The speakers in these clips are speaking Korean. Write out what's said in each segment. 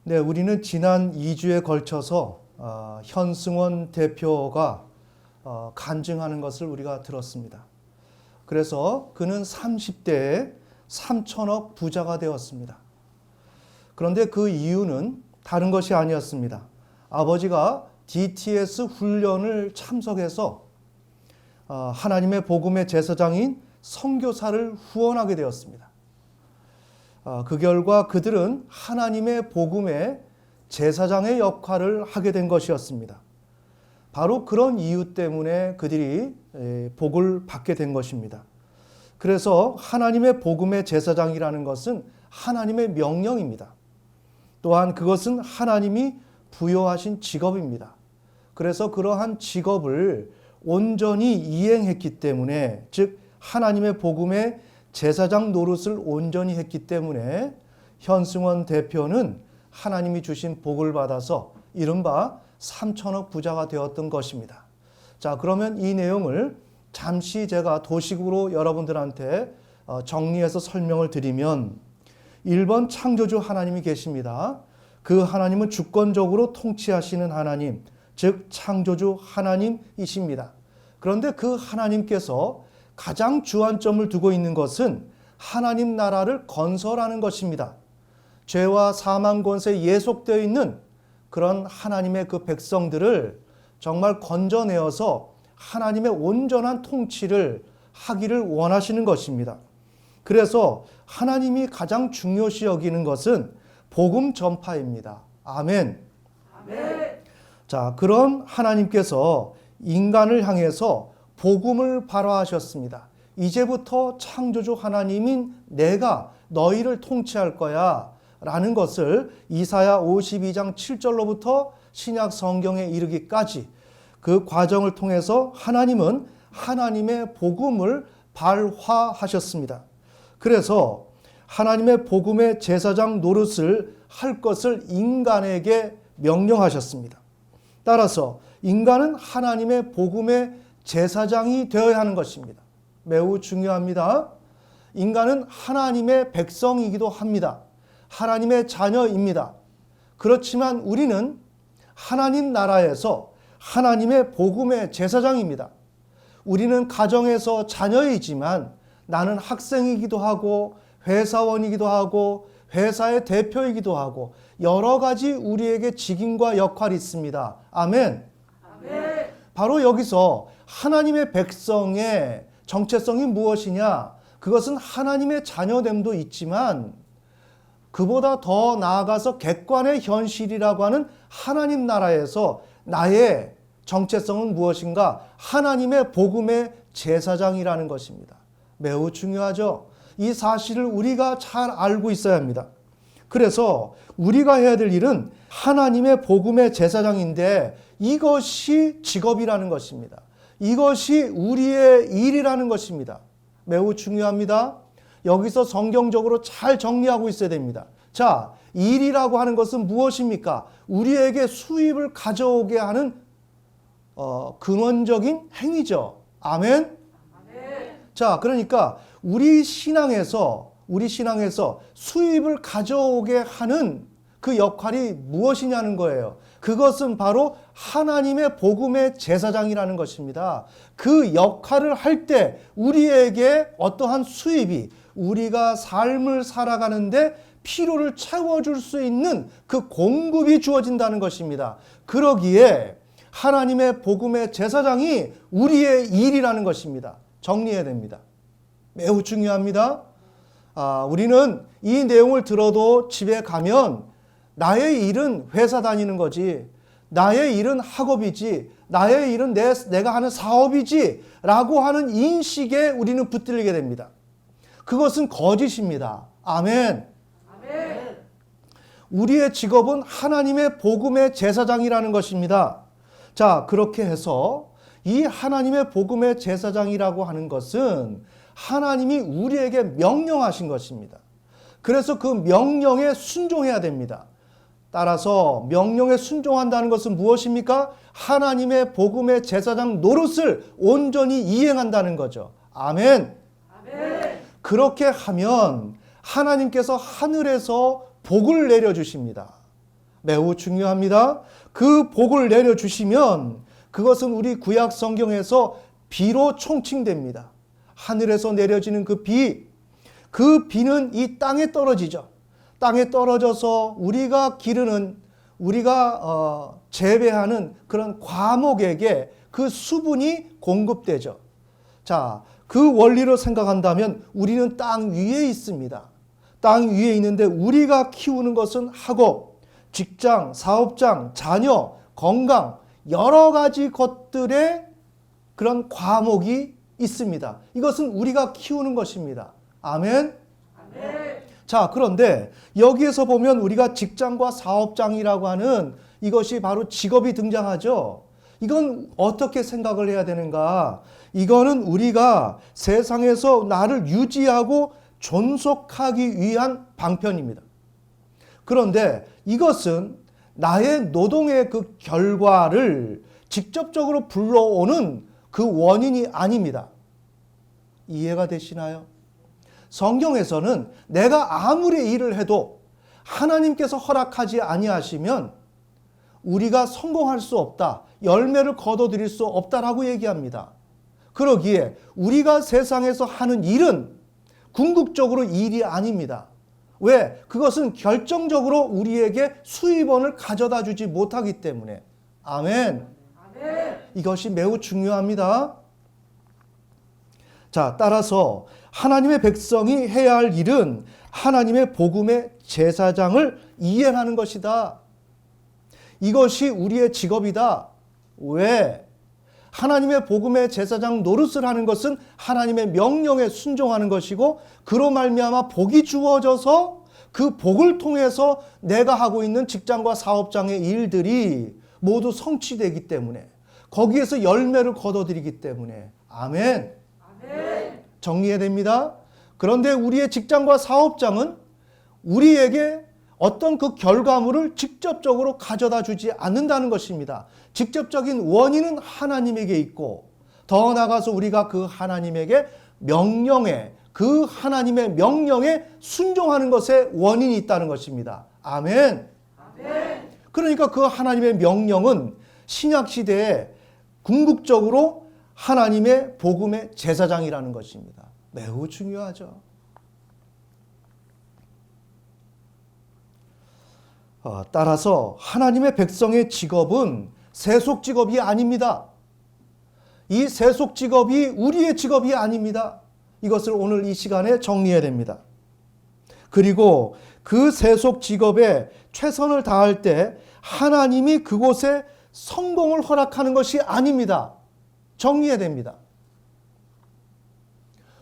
네, 우리는 지난 2주에 걸쳐서 현승원 대표가 간증하는 것을 우리가 들었습니다. 그래서 그는 30대에 3천억 부자가 되었습니다. 그런데 그 이유는 다른 것이 아니었습니다. 아버지가 DTS 훈련을 참석해서 하나님의 복음의 제사장인 선교사를 후원하게 되었습니다. 그 결과 그들은 하나님의 복음의 제사장의 역할을 하게 된 것이었습니다. 바로 그런 이유 때문에 그들이 복을 받게 된 것입니다. 그래서 하나님의 복음의 제사장이라는 것은 하나님의 명령입니다. 또한 그것은 하나님이 부여하신 직업입니다. 그래서 그러한 직업을 온전히 이행했기 때문에, 즉 하나님의 복음의 제사장 노릇을 온전히 했기 때문에 현승원 대표는 하나님이 주신 복을 받아서 이른바 3천억 부자가 되었던 것입니다. 자, 그러면 이 내용을 잠시 제가 도식으로 여러분들한테 정리해서 설명을 드리면, 1번 창조주 하나님이 계십니다. 그 하나님은 주권적으로 통치하시는 하나님, 즉 창조주 하나님이십니다. 그런데 그 하나님께서 가장 주안점을 두고 있는 것은 하나님 나라를 건설하는 것입니다. 죄와 사망 권세에 예속되어 있는 그런 하나님의 그 백성들을 정말 건져내어서 하나님의 온전한 통치를 하기를 원하시는 것입니다. 그래서 하나님이 가장 중요시 여기는 것은 복음 전파입니다. 아멘. 아멘. 자, 그런 하나님께서 인간을 향해서 복음을 발화하셨습니다. 이제부터 창조주 하나님인 내가 너희를 통치할 거야 라는 것을 이사야 52장 7절로부터 신약 성경에 이르기까지 그 과정을 통해서 하나님은 하나님의 복음을 발화하셨습니다. 그래서 하나님의 복음의 제사장 노릇을 할 것을 인간에게 명령하셨습니다. 따라서 인간은 하나님의 복음의 제사장이 되어야 하는 것입니다. 매우 중요합니다. 인간은 하나님의 백성이기도 합니다. 하나님의 자녀입니다. 그렇지만 우리는 하나님 나라에서 하나님의 복음의 제사장입니다. 우리는 가정에서 자녀이지만 나는 학생이기도 하고 회사원이기도 하고 회사의 대표이기도 하고 여러 가지 우리에게 직임과 역할이 있습니다. 아멘. 아멘. 바로 여기서 하나님의 백성의 정체성이 무엇이냐? 그것은 하나님의 자녀됨도 있지만 그보다 더 나아가서 객관의 현실이라고 하는 하나님 나라에서 나의 정체성은 무엇인가? 하나님의 복음의 제사장이라는 것입니다. 매우 중요하죠. 이 사실을 우리가 잘 알고 있어야 합니다. 그래서 우리가 해야 될 일은 하나님의 복음의 제사장인데 이것이 직업이라는 것입니다. 이것이 우리의 일이라는 것입니다. 매우 중요합니다. 여기서 성경적으로 잘 정리하고 있어야 됩니다. 자, 일이라고 하는 것은 무엇입니까? 우리에게 수입을 가져오게 하는 근원적인 행위죠. 아멘? 아멘. 자, 그러니까 우리 신앙에서 수입을 가져오게 하는 그 역할이 무엇이냐는 거예요. 그것은 바로 하나님의 복음의 제사장이라는 것입니다. 그 역할을 할 때 우리에게 어떠한 수입이 우리가 삶을 살아가는데 필요를 채워줄 수 있는 그 공급이 주어진다는 것입니다. 그러기에 하나님의 복음의 제사장이 우리의 일이라는 것입니다. 정리해야 됩니다. 매우 중요합니다. 우리는 이 내용을 들어도 집에 가면 나의 일은 회사 다니는 거지, 나의 일은 학업이지, 나의 일은 내가 하는 사업이지 라고 하는 인식에 우리는 붙들리게 됩니다. 그것은 거짓입니다. 아멘. 아멘. 우리의 직업은 하나님의 복음의 제사장이라는 것입니다. 자, 그렇게 해서 이 하나님의 복음의 제사장이라고 하는 것은 하나님이 우리에게 명령하신 것입니다. 그래서 그 명령에 순종해야 됩니다. 따라서 명령에 순종한다는 것은 무엇입니까? 하나님의 복음의 제사장 노릇을 온전히 이행한다는 거죠. 아멘. 아멘. 그렇게 하면 하나님께서 하늘에서 복을 내려주십니다. 매우 중요합니다. 그 복을 내려주시면 그것은 우리 구약 성경에서 비로 총칭됩니다. 하늘에서 내려지는 그 비는 이 땅에 떨어지죠. 땅에 떨어져서 우리가 기르는, 우리가 재배하는 그런 과목에게 그 수분이 공급되죠. 자, 그 원리로 생각한다면 우리는 땅 위에 있습니다. 땅 위에 있는데 우리가 키우는 것은 학업, 직장, 사업장, 자녀, 건강, 여러 가지 것들의 그런 과목이 있습니다. 이것은 우리가 키우는 것입니다. 아멘. 아멘. 자, 그런데 여기에서 보면 우리가 직장과 사업장이라고 하는 이것이 바로 직업이 등장하죠. 이건 어떻게 생각을 해야 되는가? 이거는 우리가 세상에서 나를 유지하고 존속하기 위한 방편입니다. 그런데 이것은 나의 노동의 그 결과를 직접적으로 불러오는 그 원인이 아닙니다. 이해가 되시나요? 성경에서는 내가 아무리 일을 해도 하나님께서 허락하지 아니하시면 우리가 성공할 수 없다, 열매를 거둬들일 수 없다라고 얘기합니다. 그러기에 우리가 세상에서 하는 일은 궁극적으로 일이 아닙니다. 왜? 그것은 결정적으로 우리에게 수입원을 가져다 주지 못하기 때문에. 아멘. 아멘. 이것이 매우 중요합니다. 자, 따라서 하나님의 백성이 해야 할 일은 하나님의 복음의 제사장을 이행하는 것이다. 이것이 우리의 직업이다. 왜? 하나님의 복음의 제사장 노릇을 하는 것은 하나님의 명령에 순종하는 것이고, 그로 말미암아 복이 주어져서 그 복을 통해서 내가 하고 있는 직장과 사업장의 일들이 모두 성취되기 때문에, 거기에서 열매를 거둬들이기 때문에. 아멘. 아멘. 정리해야 됩니다. 그런데 우리의 직장과 사업장은 우리에게 어떤 그 결과물을 직접적으로 가져다 주지 않는다는 것입니다. 직접적인 원인은 하나님에게 있고, 더 나아가서 우리가 그 하나님에게 그 하나님의 명령에 순종하는 것에 원인이 있다는 것입니다. 아멘. 아멘. 그러니까 그 하나님의 명령은 신약 시대에 궁극적으로 하나님의 복음의 제사장이라는 것입니다. 매우 중요하죠. 따라서 하나님의 백성의 직업은 세속 직업이 아닙니다. 이 세속 직업이 우리의 직업이 아닙니다. 이것을 오늘 이 시간에 정리해야 됩니다. 그리고 그 세속 직업에 최선을 다할 때 하나님이 그곳에 성공을 허락하는 것이 아닙니다. 정리해야 됩니다.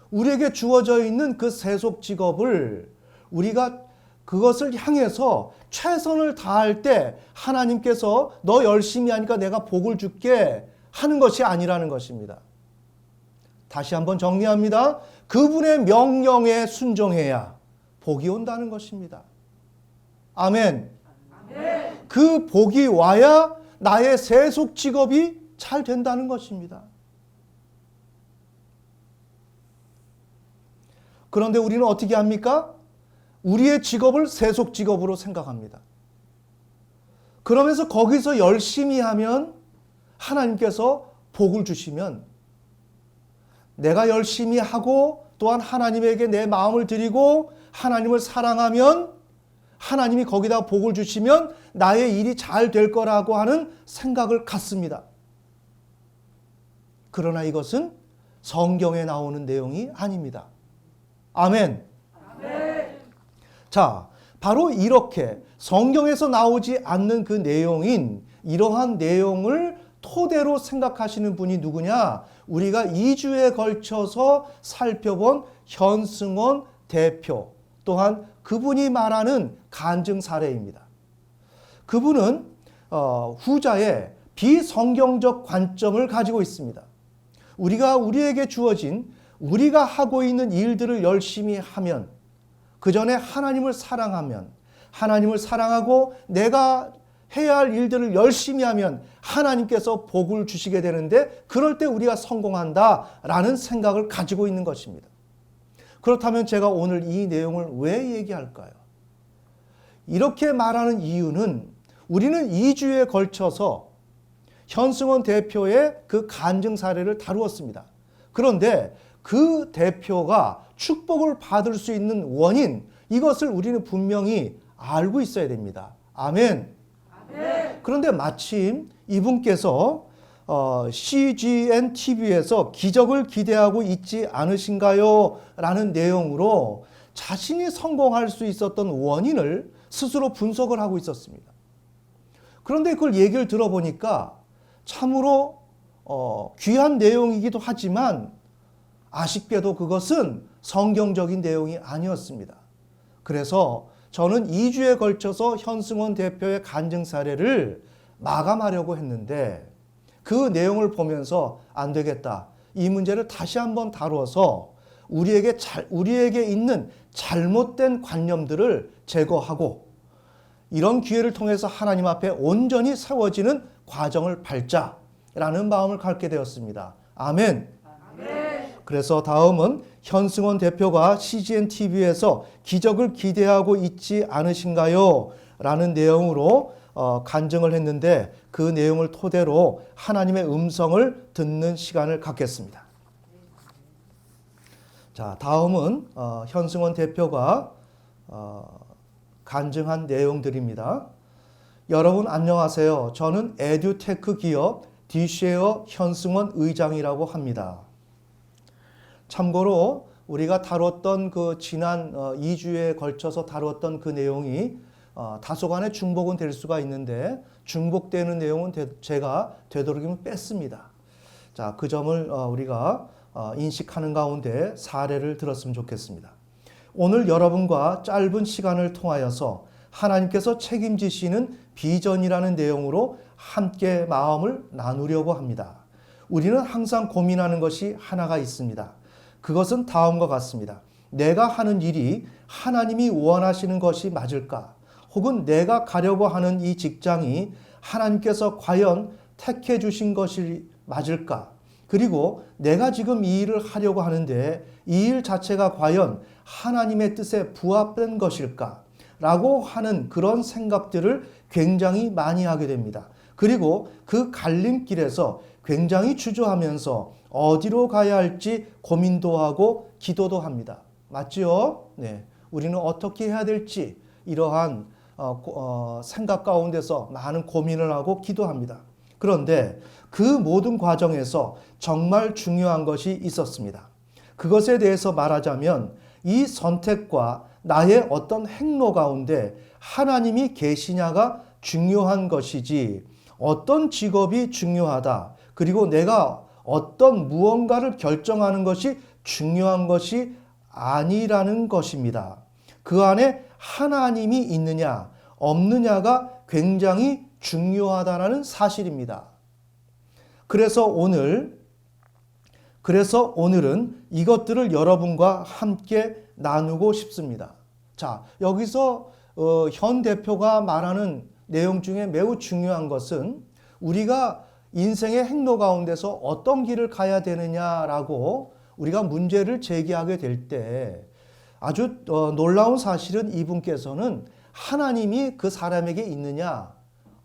우리에게 주어져 있는 그 세속 직업을 우리가 그것을 향해서 최선을 다할 때 하나님께서 너 열심히 하니까 내가 복을 줄게 하는 것이 아니라는 것입니다. 다시 한번 정리합니다. 그분의 명령에 순종해야 복이 온다는 것입니다. 아멘. 아멘. 그 복이 와야 나의 세속 직업이 잘 된다는 것입니다. 그런데 우리는 어떻게 합니까? 우리의 직업을 세속 직업으로 생각합니다. 그러면서 거기서 열심히 하면 하나님께서 복을 주시면, 내가 열심히 하고 또한 하나님에게 내 마음을 드리고 하나님을 사랑하면 하나님이 거기다 복을 주시면 나의 일이 잘 될 거라고 하는 생각을 갖습니다. 그러나 이것은 성경에 나오는 내용이 아닙니다. 아멘. 아멘. 자, 바로 이렇게 성경에서 나오지 않는 그 내용인 이러한 내용을 토대로 생각하시는 분이 누구냐? 우리가 2주에 걸쳐서 살펴본 현승원 대표, 또한 그분이 말하는 간증 사례입니다. 그분은 후자의 비성경적 관점을 가지고 있습니다. 우리에게 주어진, 우리가 하고 있는 일들을 열심히 하면, 그 전에 하나님을 사랑하면, 하나님을 사랑하고 내가 해야 할 일들을 열심히 하면 하나님께서 복을 주시게 되는데 그럴 때 우리가 성공한다라는 생각을 가지고 있는 것입니다. 그렇다면 제가 오늘 이 내용을 왜 얘기할까요? 이렇게 말하는 이유는 우리는 2주에 걸쳐서 현승원 대표의 그 간증 사례를 다루었습니다. 그런데 그 대표가 축복을 받을 수 있는 원인, 이것을 우리는 분명히 알고 있어야 됩니다. 아멘. 그런데 마침 이분께서 CGN TV에서 기적을 기대하고 있지 않으신가요? 라는 내용으로 자신이 성공할 수 있었던 원인을 스스로 분석을 하고 있었습니다. 그런데 그걸 얘기를 들어보니까 참으로 귀한 내용이기도 하지만 아쉽게도 그것은 성경적인 내용이 아니었습니다. 그래서 저는 2주에 걸쳐서 현승원 대표의 간증 사례를 마감하려고 했는데 그 내용을 보면서 안 되겠다. 이 문제를 다시 한번 다루어서 우리에게 있는 잘못된 관념들을 제거하고 이런 기회를 통해서 하나님 앞에 온전히 세워지는 과정을 밟자라는 마음을 갖게 되었습니다. 아멘. 그래서 다음은 현승원 대표가 CGN TV에서 기적을 기대하고 있지 않으신가요? 라는 내용으로 간증을 했는데 그 내용을 토대로 하나님의 음성을 듣는 시간을 갖겠습니다. 자, 다음은 현승원 대표가 간증한 내용들입니다. 여러분 안녕하세요. 저는 에듀테크 기업 디쉐어 현승원 의장이라고 합니다. 참고로 우리가 다뤘던 그 지난 2주에 걸쳐서 다뤘던 그 내용이 다소간의 중복은 될 수가 있는데 중복되는 내용은 제가 되도록이면 뺐습니다. 자, 그 점을 우리가 인식하는 가운데 사례를 들었으면 좋겠습니다. 오늘 여러분과 짧은 시간을 통하여서 하나님께서 책임지시는 비전이라는 내용으로 함께 마음을 나누려고 합니다. 우리는 항상 고민하는 것이 하나가 있습니다. 그것은 다음과 같습니다. 내가 하는 일이 하나님이 원하시는 것이 맞을까? 혹은 내가 가려고 하는 이 직장이 하나님께서 과연 택해 주신 것이 맞을까? 그리고 내가 지금 이 일을 하려고 하는데 이 일 자체가 과연 하나님의 뜻에 부합된 것일까? 라고 하는 그런 생각들을 굉장히 많이 하게 됩니다. 그리고 그 갈림길에서 굉장히 주저하면서 어디로 가야 할지 고민도 하고 기도도 합니다. 맞지요? 네. 우리는 어떻게 해야 될지 이러한 생각 가운데서 많은 고민을 하고 기도합니다. 그런데 그 모든 과정에서 정말 중요한 것이 있었습니다. 그것에 대해서 말하자면 이 선택과 나의 어떤 행로 가운데 하나님이 계시냐가 중요한 것이지 어떤 직업이 중요하다. 그리고 내가 어떤 무언가를 결정하는 것이 중요한 것이 아니라는 것입니다. 그 안에 하나님이 있느냐 없느냐가 굉장히 중요하다는 사실입니다. 그래서 오늘은 이것들을 여러분과 함께 나누고 싶습니다. 자, 여기서 현 대표가 말하는 내용 중에 매우 중요한 것은 우리가 인생의 행로 가운데서 어떤 길을 가야 되느냐라고 우리가 문제를 제기하게 될 때 아주 놀라운 사실은 이분께서는 하나님이 그 사람에게 있느냐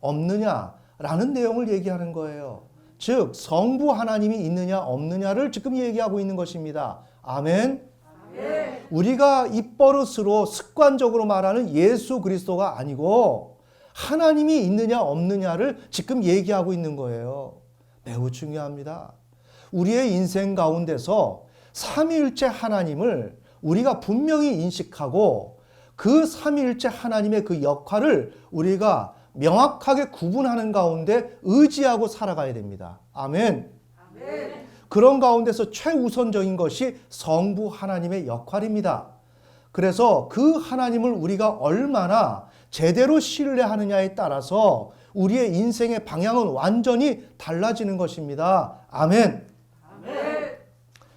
없느냐라는 내용을 얘기하는 거예요. 즉 성부 하나님이 있느냐 없느냐를 지금 얘기하고 있는 것입니다. 아멘. 우리가 입버릇으로 습관적으로 말하는 예수 그리스도가 아니고 하나님이 있느냐 없느냐를 지금 얘기하고 있는 거예요. 매우 중요합니다. 우리의 인생 가운데서 삼위일체 하나님을 우리가 분명히 인식하고 그 삼위일체 하나님의 그 역할을 우리가 명확하게 구분하는 가운데 의지하고 살아가야 됩니다. 아멘. 그런 가운데서 최우선적인 것이 성부 하나님의 역할입니다. 그래서 그 하나님을 우리가 얼마나 제대로 신뢰하느냐에 따라서 우리의 인생의 방향은 완전히 달라지는 것입니다. 아멘.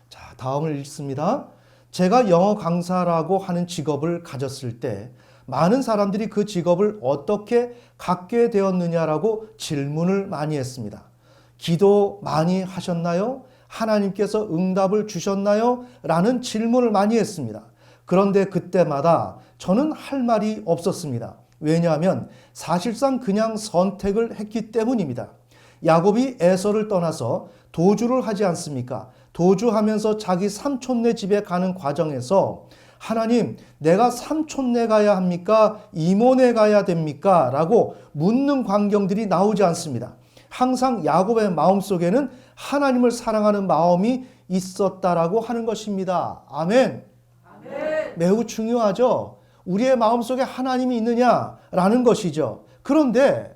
자, 다음을 읽습니다. 제가 영어 강사라고 하는 직업을 가졌을 때 많은 사람들이 그 직업을 어떻게 갖게 되었느냐라고 질문을 많이 했습니다. 기도 많이 하셨나요? 하나님께서 응답을 주셨나요? 라는 질문을 많이 했습니다. 그런데 그때마다 저는 할 말이 없었습니다. 왜냐하면 사실상 그냥 선택을 했기 때문입니다. 야곱이 에서를 떠나서 도주를 하지 않습니까? 도주하면서 자기 삼촌네 집에 가는 과정에서 하나님, 내가 삼촌네 가야 합니까? 이모네 가야 됩니까? 라고 묻는 광경들이 나오지 않습니다. 항상 야곱의 마음속에는 하나님을 사랑하는 마음이 있었다라고 하는 것입니다. 아멘. 아멘. 매우 중요하죠. 우리의 마음속에 하나님이 있느냐라는 것이죠. 그런데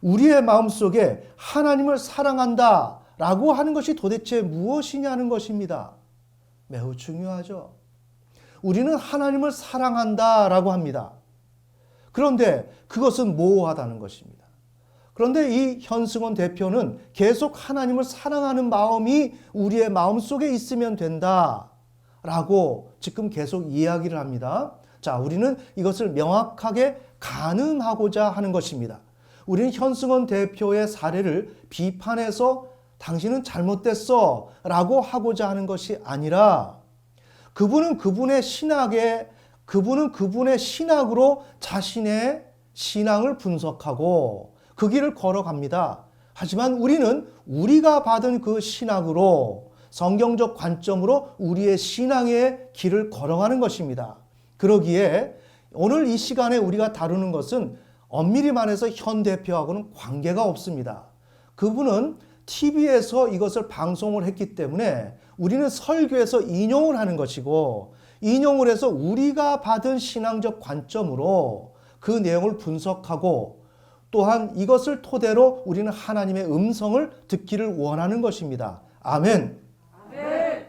우리의 마음속에 하나님을 사랑한다라고 하는 것이 도대체 무엇이냐는 것입니다. 매우 중요하죠. 우리는 하나님을 사랑한다라고 합니다. 그런데 그것은 모호하다는 것입니다. 그런데 이 현승원 대표는 계속 하나님을 사랑하는 마음이 우리의 마음속에 있으면 된다라고 지금 계속 이야기를 합니다. 자, 우리는 이것을 명확하게 가늠하고자 하는 것입니다. 우리는 현승원 대표의 사례를 비판해서 당신은 잘못됐어 라고 하고자 하는 것이 아니라 그분은 그분의 신학으로 자신의 신앙을 분석하고 그 길을 걸어갑니다. 하지만 우리는 우리가 받은 그 신학으로 성경적 관점으로 우리의 신앙의 길을 걸어가는 것입니다. 그러기에 오늘 이 시간에 우리가 다루는 것은 엄밀히 말해서 현 대표하고는 관계가 없습니다. 그분은 TV에서 이것을 방송을 했기 때문에 우리는 설교에서 인용을 하는 것이고 인용을 해서 우리가 받은 신앙적 관점으로 그 내용을 분석하고 또한 이것을 토대로 우리는 하나님의 음성을 듣기를 원하는 것입니다. 아멘. 아멘.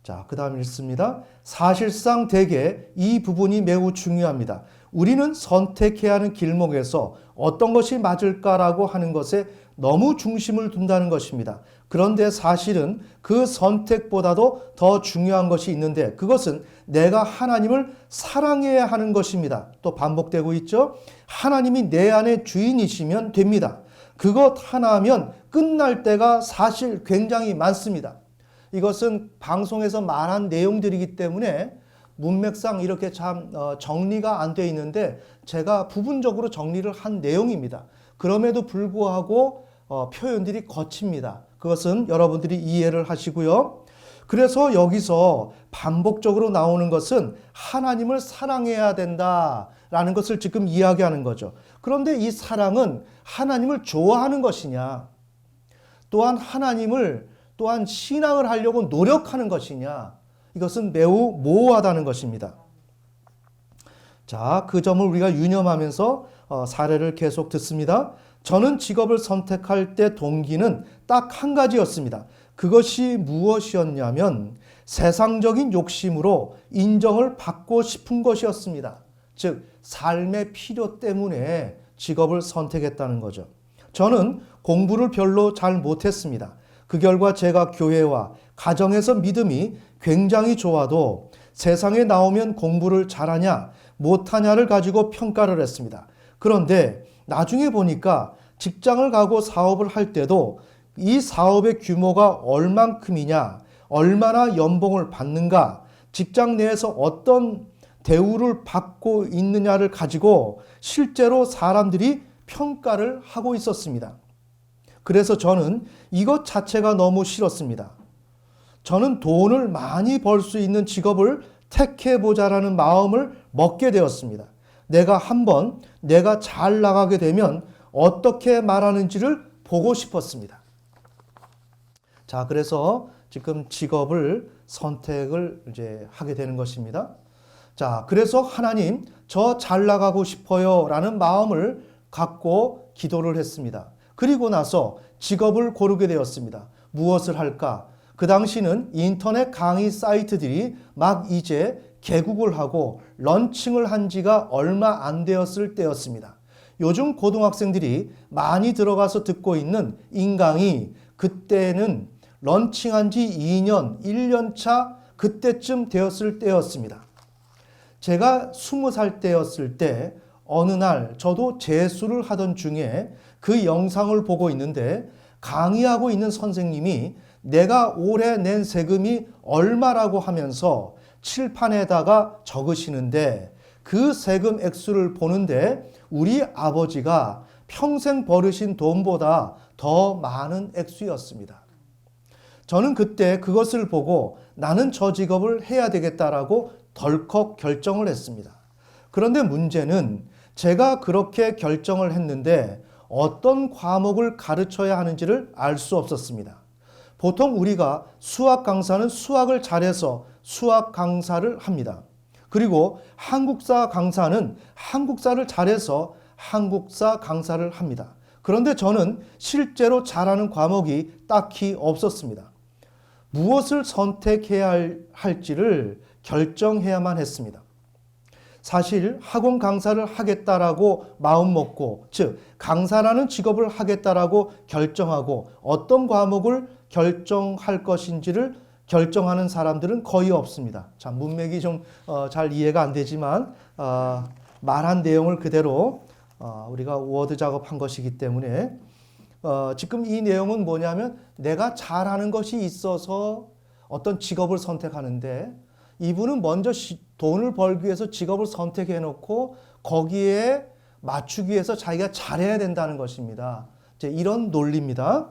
자, 그 다음 읽습니다. 사실상 대개 이 부분이 매우 중요합니다. 우리는 선택해야 하는 길목에서 어떤 것이 맞을까라고 하는 것에 너무 중심을 둔다는 것입니다. 그런데 사실은 그 선택보다도 더 중요한 것이 있는데 그것은 내가 하나님을 사랑해야 하는 것입니다. 또 반복되고 있죠. 하나님이 내 안에 주인이시면 됩니다. 그것 하나면 끝날 때가 사실 굉장히 많습니다. 이것은 방송에서 말한 내용들이기 때문에 문맥상 이렇게 참 정리가 안 돼 있는데 제가 부분적으로 정리를 한 내용입니다. 그럼에도 불구하고 표현들이 거칩니다. 그것은 여러분들이 이해를 하시고요. 그래서 여기서 반복적으로 나오는 것은 하나님을 사랑해야 된다라는 것을 지금 이야기하는 거죠. 그런데 이 사랑은 하나님을 좋아하는 것이냐, 또한 또한 신앙을 하려고 노력하는 것이냐, 이것은 매우 모호하다는 것입니다. 자, 그 점을 우리가 유념하면서 사례를 계속 듣습니다. 저는 직업을 선택할 때 동기는 딱 한 가지였습니다. 그것이 무엇이었냐면 세상적인 욕심으로 인정을 받고 싶은 것이었습니다. 즉, 삶의 필요 때문에 직업을 선택했다는 거죠. 저는 공부를 별로 잘 못했습니다. 그 결과 제가 교회와 가정에서 믿음이 굉장히 좋아도 세상에 나오면 공부를 잘하냐 못하냐를 가지고 평가를 했습니다. 그런데 나중에 보니까 직장을 가고 사업을 할 때도 이 사업의 규모가 얼만큼이냐, 얼마나 연봉을 받는가, 직장 내에서 어떤 대우를 받고 있느냐를 가지고 실제로 사람들이 평가를 하고 있었습니다. 그래서 저는 이것 자체가 너무 싫었습니다. 저는 돈을 많이 벌 수 있는 직업을 택해보자라는 마음을 먹게 되었습니다. 내가 잘 나가게 되면 어떻게 말하는지를 보고 싶었습니다. 자, 그래서 지금 직업을 선택을 이제 하게 되는 것입니다. 자, 그래서 하나님, 저 잘 나가고 싶어요 라는 마음을 갖고 기도를 했습니다. 그리고 나서 직업을 고르게 되었습니다. 무엇을 할까? 그 당시는 인터넷 강의 사이트들이 막 이제 개국을 하고 런칭을 한 지가 얼마 안 되었을 때였습니다. 요즘 고등학생들이 많이 들어가서 듣고 있는 인강이 그때는 런칭한 지 2년, 1년 차 그때쯤 되었을 때였습니다. 제가 20살 때였을 때 어느 날 저도 재수를 하던 중에 그 영상을 보고 있는데 강의하고 있는 선생님이 내가 올해 낸 세금이 얼마라고 하면서 칠판에다가 적으시는데 그 세금 액수를 보는데 우리 아버지가 평생 벌으신 돈보다 더 많은 액수였습니다. 저는 그때 그것을 보고 나는 저 직업을 해야 되겠다라고 덜컥 결정을 했습니다. 그런데 문제는 제가 그렇게 결정을 했는데 어떤 과목을 가르쳐야 하는지를 알 수 없었습니다. 보통 우리가 수학 강사는 수학을 잘해서 수학 강사를 합니다. 그리고 한국사 강사는 한국사를 잘해서 한국사 강사를 합니다. 그런데 저는 실제로 잘하는 과목이 딱히 없었습니다. 무엇을 선택해야 할지를 결정해야만 했습니다. 사실 학원 강사를 하겠다라고 마음먹고, 즉 강사라는 직업을 하겠다라고 결정하고 어떤 과목을 결정할 것인지를 결정하는 사람들은 거의 없습니다. 자, 문맥이 좀 잘 이해가 안 되지만 말한 내용을 그대로 우리가 워드 작업한 것이기 때문에 지금 이 내용은 뭐냐면 내가 잘하는 것이 있어서 어떤 직업을 선택하는데 이분은 먼저 돈을 벌기 위해서 직업을 선택해 놓고 거기에 맞추기 위해서 자기가 잘해야 된다는 것입니다. 이제 이런 논리입니다.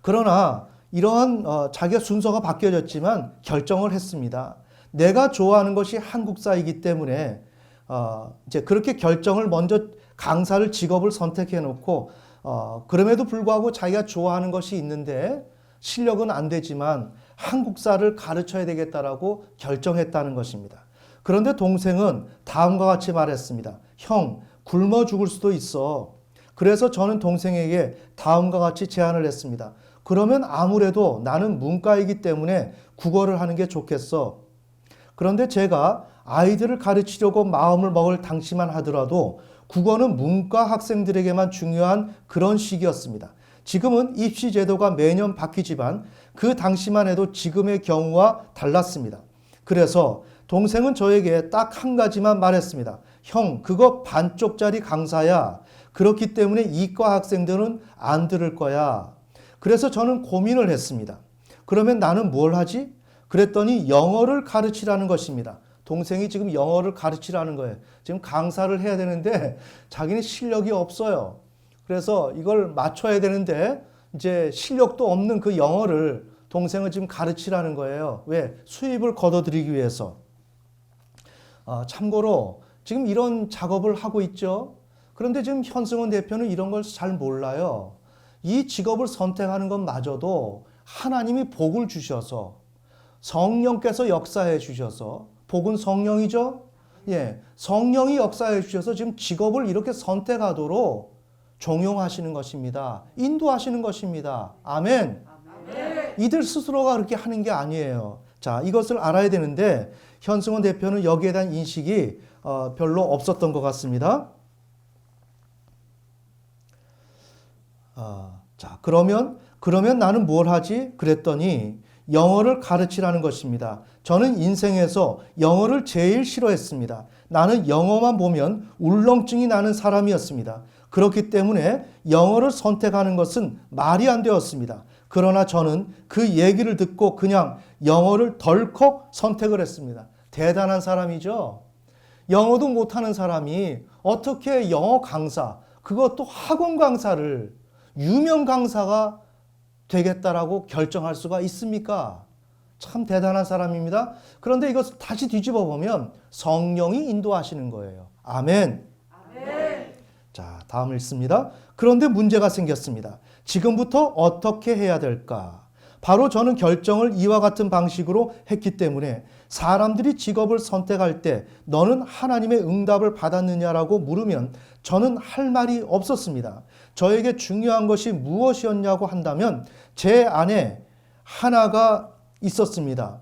그러나 이러한 자기가 순서가 바뀌어졌지만 결정을 했습니다. 내가 좋아하는 것이 한국사이기 때문에 이제 그렇게 결정을 먼저 강사를 직업을 선택해 놓고 그럼에도 불구하고 자기가 좋아하는 것이 있는데 실력은 안 되지만 한국사를 가르쳐야 되겠다라고 결정했다는 것입니다. 그런데 동생은 다음과 같이 말했습니다. 형, 굶어 죽을 수도 있어. 그래서 저는 동생에게 다음과 같이 제안을 했습니다. 그러면 아무래도 나는 문과이기 때문에 국어를 하는 게 좋겠어. 그런데 제가 아이들을 가르치려고 마음을 먹을 당시만 하더라도 국어는 문과 학생들에게만 중요한 그런 시기였습니다. 지금은 입시 제도가 매년 바뀌지만 그 당시만 해도 지금의 경우와 달랐습니다. 그래서 동생은 저에게 딱 한 가지만 말했습니다. 형, 그거 반쪽짜리 강사야. 그렇기 때문에 이과 학생들은 안 들을 거야. 그래서 저는 고민을 했습니다. 그러면 나는 뭘 하지? 그랬더니 영어를 가르치라는 것입니다. 동생이 지금 영어를 가르치라는 거예요. 지금 강사를 해야 되는데 자기는 실력이 없어요. 그래서 이걸 맞춰야 되는데 이제 실력도 없는 그 영어를 동생은 지금 가르치라는 거예요. 왜? 수입을 거둬들이기 위해서. 참고로 지금 이런 작업을 하고 있죠. 그런데 지금 현승원 대표는 이런 걸 잘 몰라요. 이 직업을 선택하는 것마저도 하나님이 복을 주셔서 성령께서 역사해 주셔서 복은 성령이죠. 예, 성령이 역사해 주셔서 지금 직업을 이렇게 선택하도록 종용하시는 것입니다. 인도하시는 것입니다. 아멘. 아멘. 이들 스스로가 그렇게 하는 게 아니에요. 자, 이것을 알아야 되는데 현승원 대표는 여기에 대한 인식이 별로 없었던 것 같습니다. 자, 그러면 나는 뭘 하지? 그랬더니 영어를 가르치라는 것입니다. 저는 인생에서 영어를 제일 싫어했습니다. 나는 영어만 보면 울렁증이 나는 사람이었습니다. 그렇기 때문에 영어를 선택하는 것은 말이 안 되었습니다. 그러나 저는 그 얘기를 듣고 그냥 영어를 덜컥 선택을 했습니다. 대단한 사람이죠. 영어도 못하는 사람이 어떻게 영어 강사, 그것도 학원 강사를 유명 강사가 되겠다라고 결정할 수가 있습니까? 참 대단한 사람입니다. 그런데 이것을 다시 뒤집어 보면 성령이 인도하시는 거예요. 아멘. 아멘. 자, 다음 읽습니다. 그런데 문제가 생겼습니다. 지금부터 어떻게 해야 될까? 바로 저는 결정을 이와 같은 방식으로 했기 때문에 사람들이 직업을 선택할 때 너는 하나님의 응답을 받았느냐라고 물으면 저는 할 말이 없었습니다. 저에게 중요한 것이 무엇이었냐고 한다면 제 안에 하나가 있었습니다.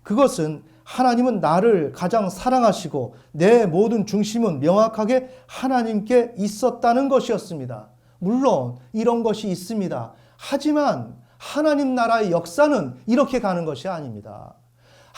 그것은 하나님은 나를 가장 사랑하시고 내 모든 중심은 명확하게 하나님께 있었다는 것이었습니다. 물론 이런 것이 있습니다. 하지만 하나님 나라의 역사는 이렇게 가는 것이 아닙니다.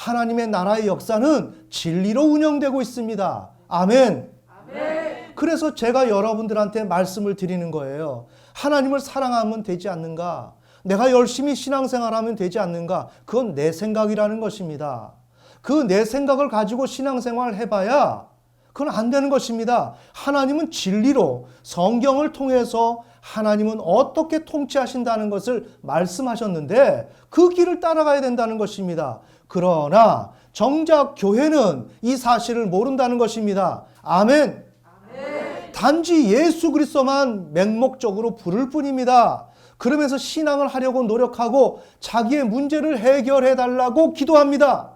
하나님의 나라의 역사는 진리로 운영되고 있습니다. 아멘. 아멘. 그래서 제가 여러분들한테 말씀을 드리는 거예요. 하나님을 사랑하면 되지 않는가? 내가 열심히 신앙생활하면 되지 않는가? 그건 내 생각이라는 것입니다. 그 내 생각을 가지고 신앙생활을 해봐야 그건 안 되는 것입니다. 하나님은 진리로 성경을 통해서 하나님은 어떻게 통치하신다는 것을 말씀하셨는데 그 길을 따라가야 된다는 것입니다. 그러나 정작 교회는 이 사실을 모른다는 것입니다. 아멘. 아멘. 단지 예수 그리스도만 맹목적으로 부를 뿐입니다. 그러면서 신앙을 하려고 노력하고 자기의 문제를 해결해 달라고 기도합니다.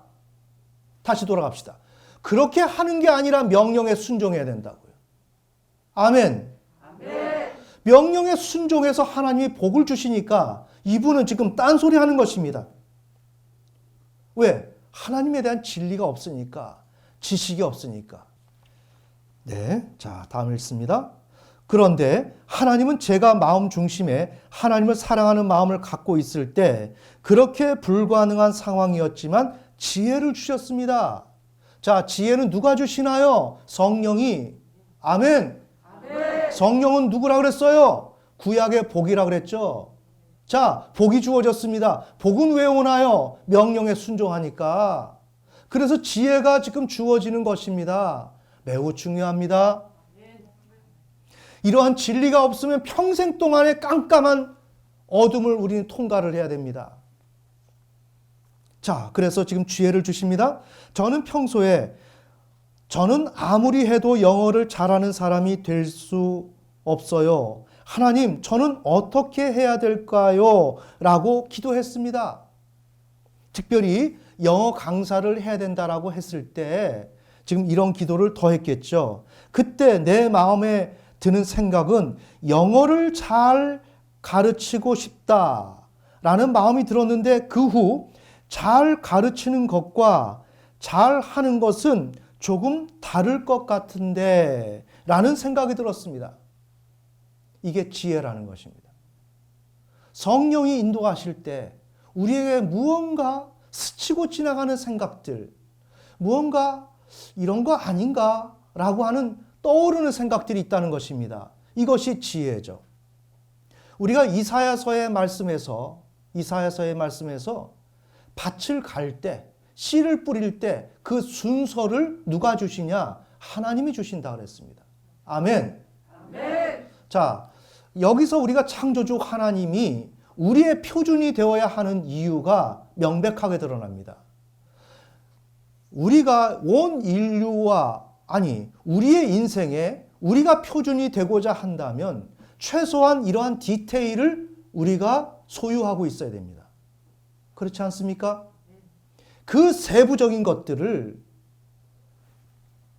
다시 돌아갑시다. 그렇게 하는 게 아니라 명령에 순종해야 된다고요. 아멘. 아멘. 명령에 순종해서 하나님이 복을 주시니까 이분은 지금 딴소리 하는 것입니다. 왜? 하나님에 대한 진리가 없으니까, 지식이 없으니까. 네, 자, 다음 읽습니다. 그런데 하나님은 제가 마음 중심에 하나님을 사랑하는 마음을 갖고 있을 때 그렇게 불가능한 상황이었지만 지혜를 주셨습니다. 자, 지혜는 누가 주시나요? 성령이. 아멘. 아멘. 성령은 누구라 그랬어요? 구약의 복이라 그랬죠. 자, 복이 주어졌습니다. 복은 왜 오나요? 명령에 순종하니까. 그래서 지혜가 지금 주어지는 것입니다. 매우 중요합니다. 이러한 진리가 없으면 평생 동안의 깜깜한 어둠을 우리는 통과를 해야 됩니다. 자, 그래서 지금 지혜를 주십니다. 저는 평소에 저는 아무리 해도 영어를 잘하는 사람이 될 수 없어요. 하나님, 저는 어떻게 해야 될까요? 라고 기도했습니다. 특별히 영어 강사를 해야 된다라고 했을 때 지금 이런 기도를 더 했겠죠. 그때 내 마음에 드는 생각은 영어를 잘 가르치고 싶다라는 마음이 들었는데 그 후 잘 가르치는 것과 잘 하는 것은 조금 다를 것 같은데 라는 생각이 들었습니다. 이게 지혜라는 것입니다. 성령이 인도하실 때 우리에게 무언가 스치고 지나가는 생각들, 무언가 이런 거 아닌가 라고 하는 떠오르는 생각들이 있다는 것입니다. 이것이 지혜죠. 우리가 이사야서의 말씀에서 밭을 갈 때, 씨를 뿌릴 때 그 순서를 누가 주시냐? 하나님이 주신다 그랬습니다. 아멘. 아멘. 자, 여기서 우리가 창조주 하나님이 우리의 표준이 되어야 하는 이유가 명백하게 드러납니다. 우리가 온 인류와 우리의 인생에 우리가 표준이 되고자 한다면 최소한 이러한 디테일을 우리가 소유하고 있어야 됩니다. 그렇지 않습니까? 그 세부적인 것들을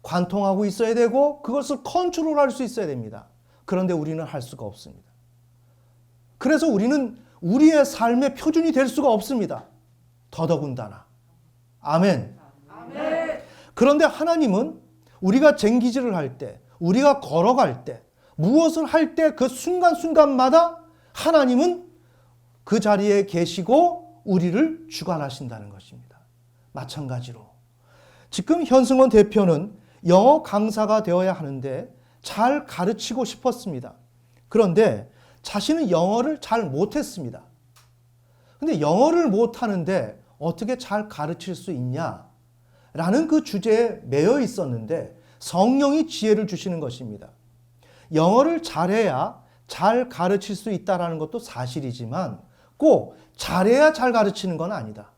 관통하고 있어야 되고 그것을 컨트롤할 수 있어야 됩니다. 그런데 우리는 할 수가 없습니다. 그래서 우리는 우리의 삶의 표준이 될 수가 없습니다. 더더군다나. 아멘. 아멘. 그런데 하나님은 우리가 쟁기질을 할 때, 우리가 걸어갈 때, 무엇을 할 때 그 순간순간마다 하나님은 그 자리에 계시고 우리를 주관하신다는 것입니다. 마찬가지로 지금 현승원 대표는 영어 강사가 되어야 하는데 잘 가르치고 싶었습니다. 그런데 자신은 영어를 잘 못했습니다. 근데 영어를 못하는데 어떻게 잘 가르칠 수 있냐? 라는 그 주제에 매여 있었는데 성령이 지혜를 주시는 것입니다. 영어를 잘해야 잘 가르칠 수 있다는 것도 사실이지만 꼭 잘해야 잘 가르치는 건 아니다.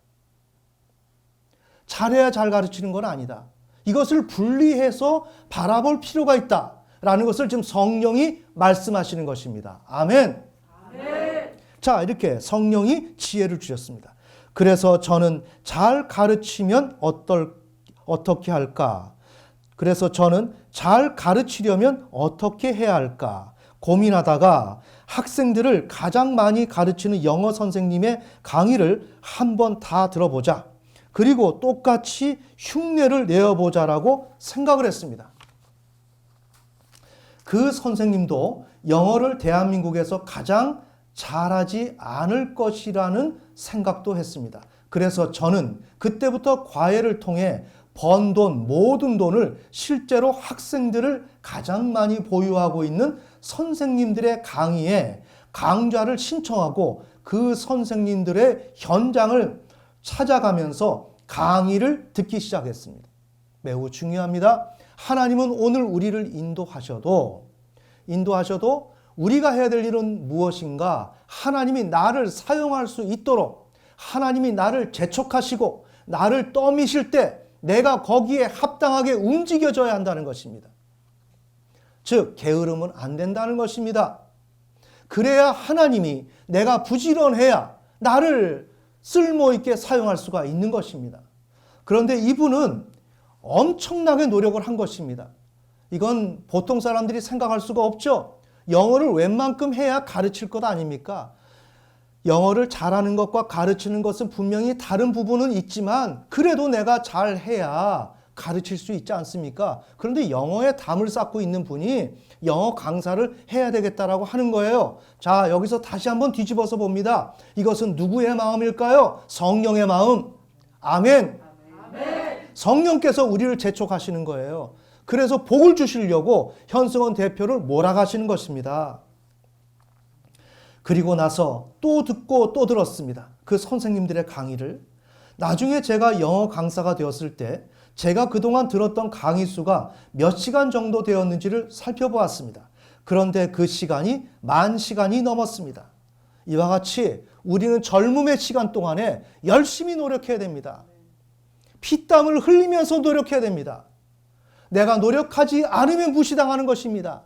잘해야 잘 가르치는 건 아니다. 이것을 분리해서 바라볼 필요가 있다라는 것을 지금 성령이 말씀하시는 것입니다. 아멘. 아멘. 자, 이렇게 성령이 지혜를 주셨습니다. 그래서 저는 잘 가르치면 어떻게 할까? 그래서 저는 잘 가르치려면 어떻게 해야 할까? 고민하다가 학생들을 가장 많이 가르치는 영어 선생님의 강의를 한번 다 들어보자. 그리고 똑같이 흉내를 내어보자라고 생각을 했습니다. 그 선생님도 영어를 대한민국에서 가장 잘하지 않을 것이라는 생각도 했습니다. 그래서 저는 그때부터 과외를 통해 번 돈, 모든 돈을 실제로 학생들을 가장 많이 보유하고 있는 선생님들의 강의에 강좌를 신청하고 그 선생님들의 현장을 찾아가면서 강의를 듣기 시작했습니다. 매우 중요합니다. 하나님은 오늘 우리를 인도하셔도 우리가 해야 될 일은 무엇인가? 하나님이 나를 사용할 수 있도록 하나님이 나를 재촉하시고 나를 떠미실 때 내가 거기에 합당하게 움직여져야 한다는 것입니다. 즉 게으르면 안 된다는 것입니다. 그래야 하나님이 내가 부지런해야 나를 쓸모있게 사용할 수가 있는 것입니다. 그런데 이분은 엄청나게 노력을 한 것입니다. 이건 보통 사람들이 생각할 수가 없죠. 영어를 웬만큼 해야 가르칠 것 아닙니까? 영어를 잘하는 것과 가르치는 것은 분명히 다른 부분은 있지만 그래도 내가 잘해야 가르칠 수 있지 않습니까? 그런데 영어에 담을 쌓고 있는 분이 영어 강사를 해야 되겠다라고 하는 거예요. 자, 여기서 다시 한번 뒤집어서 봅니다. 이것은 누구의 마음일까요? 성령의 마음. 아멘. 성령께서 우리를 재촉하시는 거예요. 그래서 복을 주시려고 현승원 대표를 몰아가시는 것입니다. 그리고 나서 또 듣고 또 들었습니다. 그 선생님들의 강의를. 나중에 제가 영어 강사가 되었을 때 제가 그동안 들었던 강의 수가 몇 시간 정도 되었는지를 살펴보았습니다. 그런데 그 시간이 10,000시간이 넘었습니다. 이와 같이 우리는 젊음의 시간 동안에 열심히 노력해야 됩니다. 피땀을 흘리면서 노력해야 됩니다. 내가 노력하지 않으면 무시당하는 것입니다.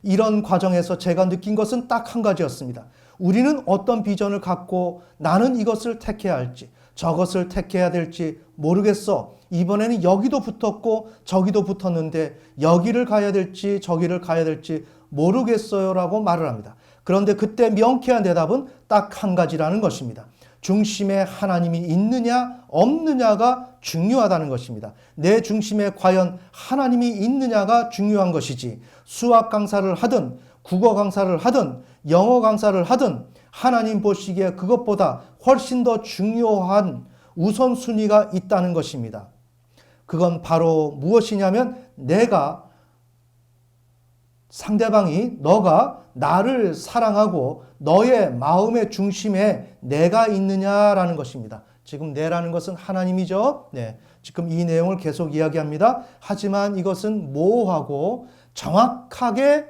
이런 과정에서 제가 느낀 것은 딱 한 가지였습니다. 우리는 어떤 비전을 갖고 나는 이것을 택해야 할지 저것을 택해야 될지 모르겠어. 이번에는 여기도 붙었고 저기도 붙었는데 여기를 가야 될지 저기를 가야 될지 모르겠어요 라고 말을 합니다. 그런데 그때 명쾌한 대답은 딱 한 가지라는 것입니다. 중심에 하나님이 있느냐 없느냐가 중요하다는 것입니다. 내 중심에 과연 하나님이 있느냐가 중요한 것이지 수학 강사를 하든 국어 강사를 하든 영어 강사를 하든 하나님 보시기에 그것보다 훨씬 더 중요한 우선순위가 있다는 것입니다. 그건 바로 무엇이냐면 내가 상대방이 너가 나를 사랑하고 너의 마음의 중심에 내가 있느냐라는 것입니다. 지금 내라는 것은 하나님이죠. 네, 지금 이 내용을 계속 이야기합니다. 하지만 이것은 모호하고 정확하게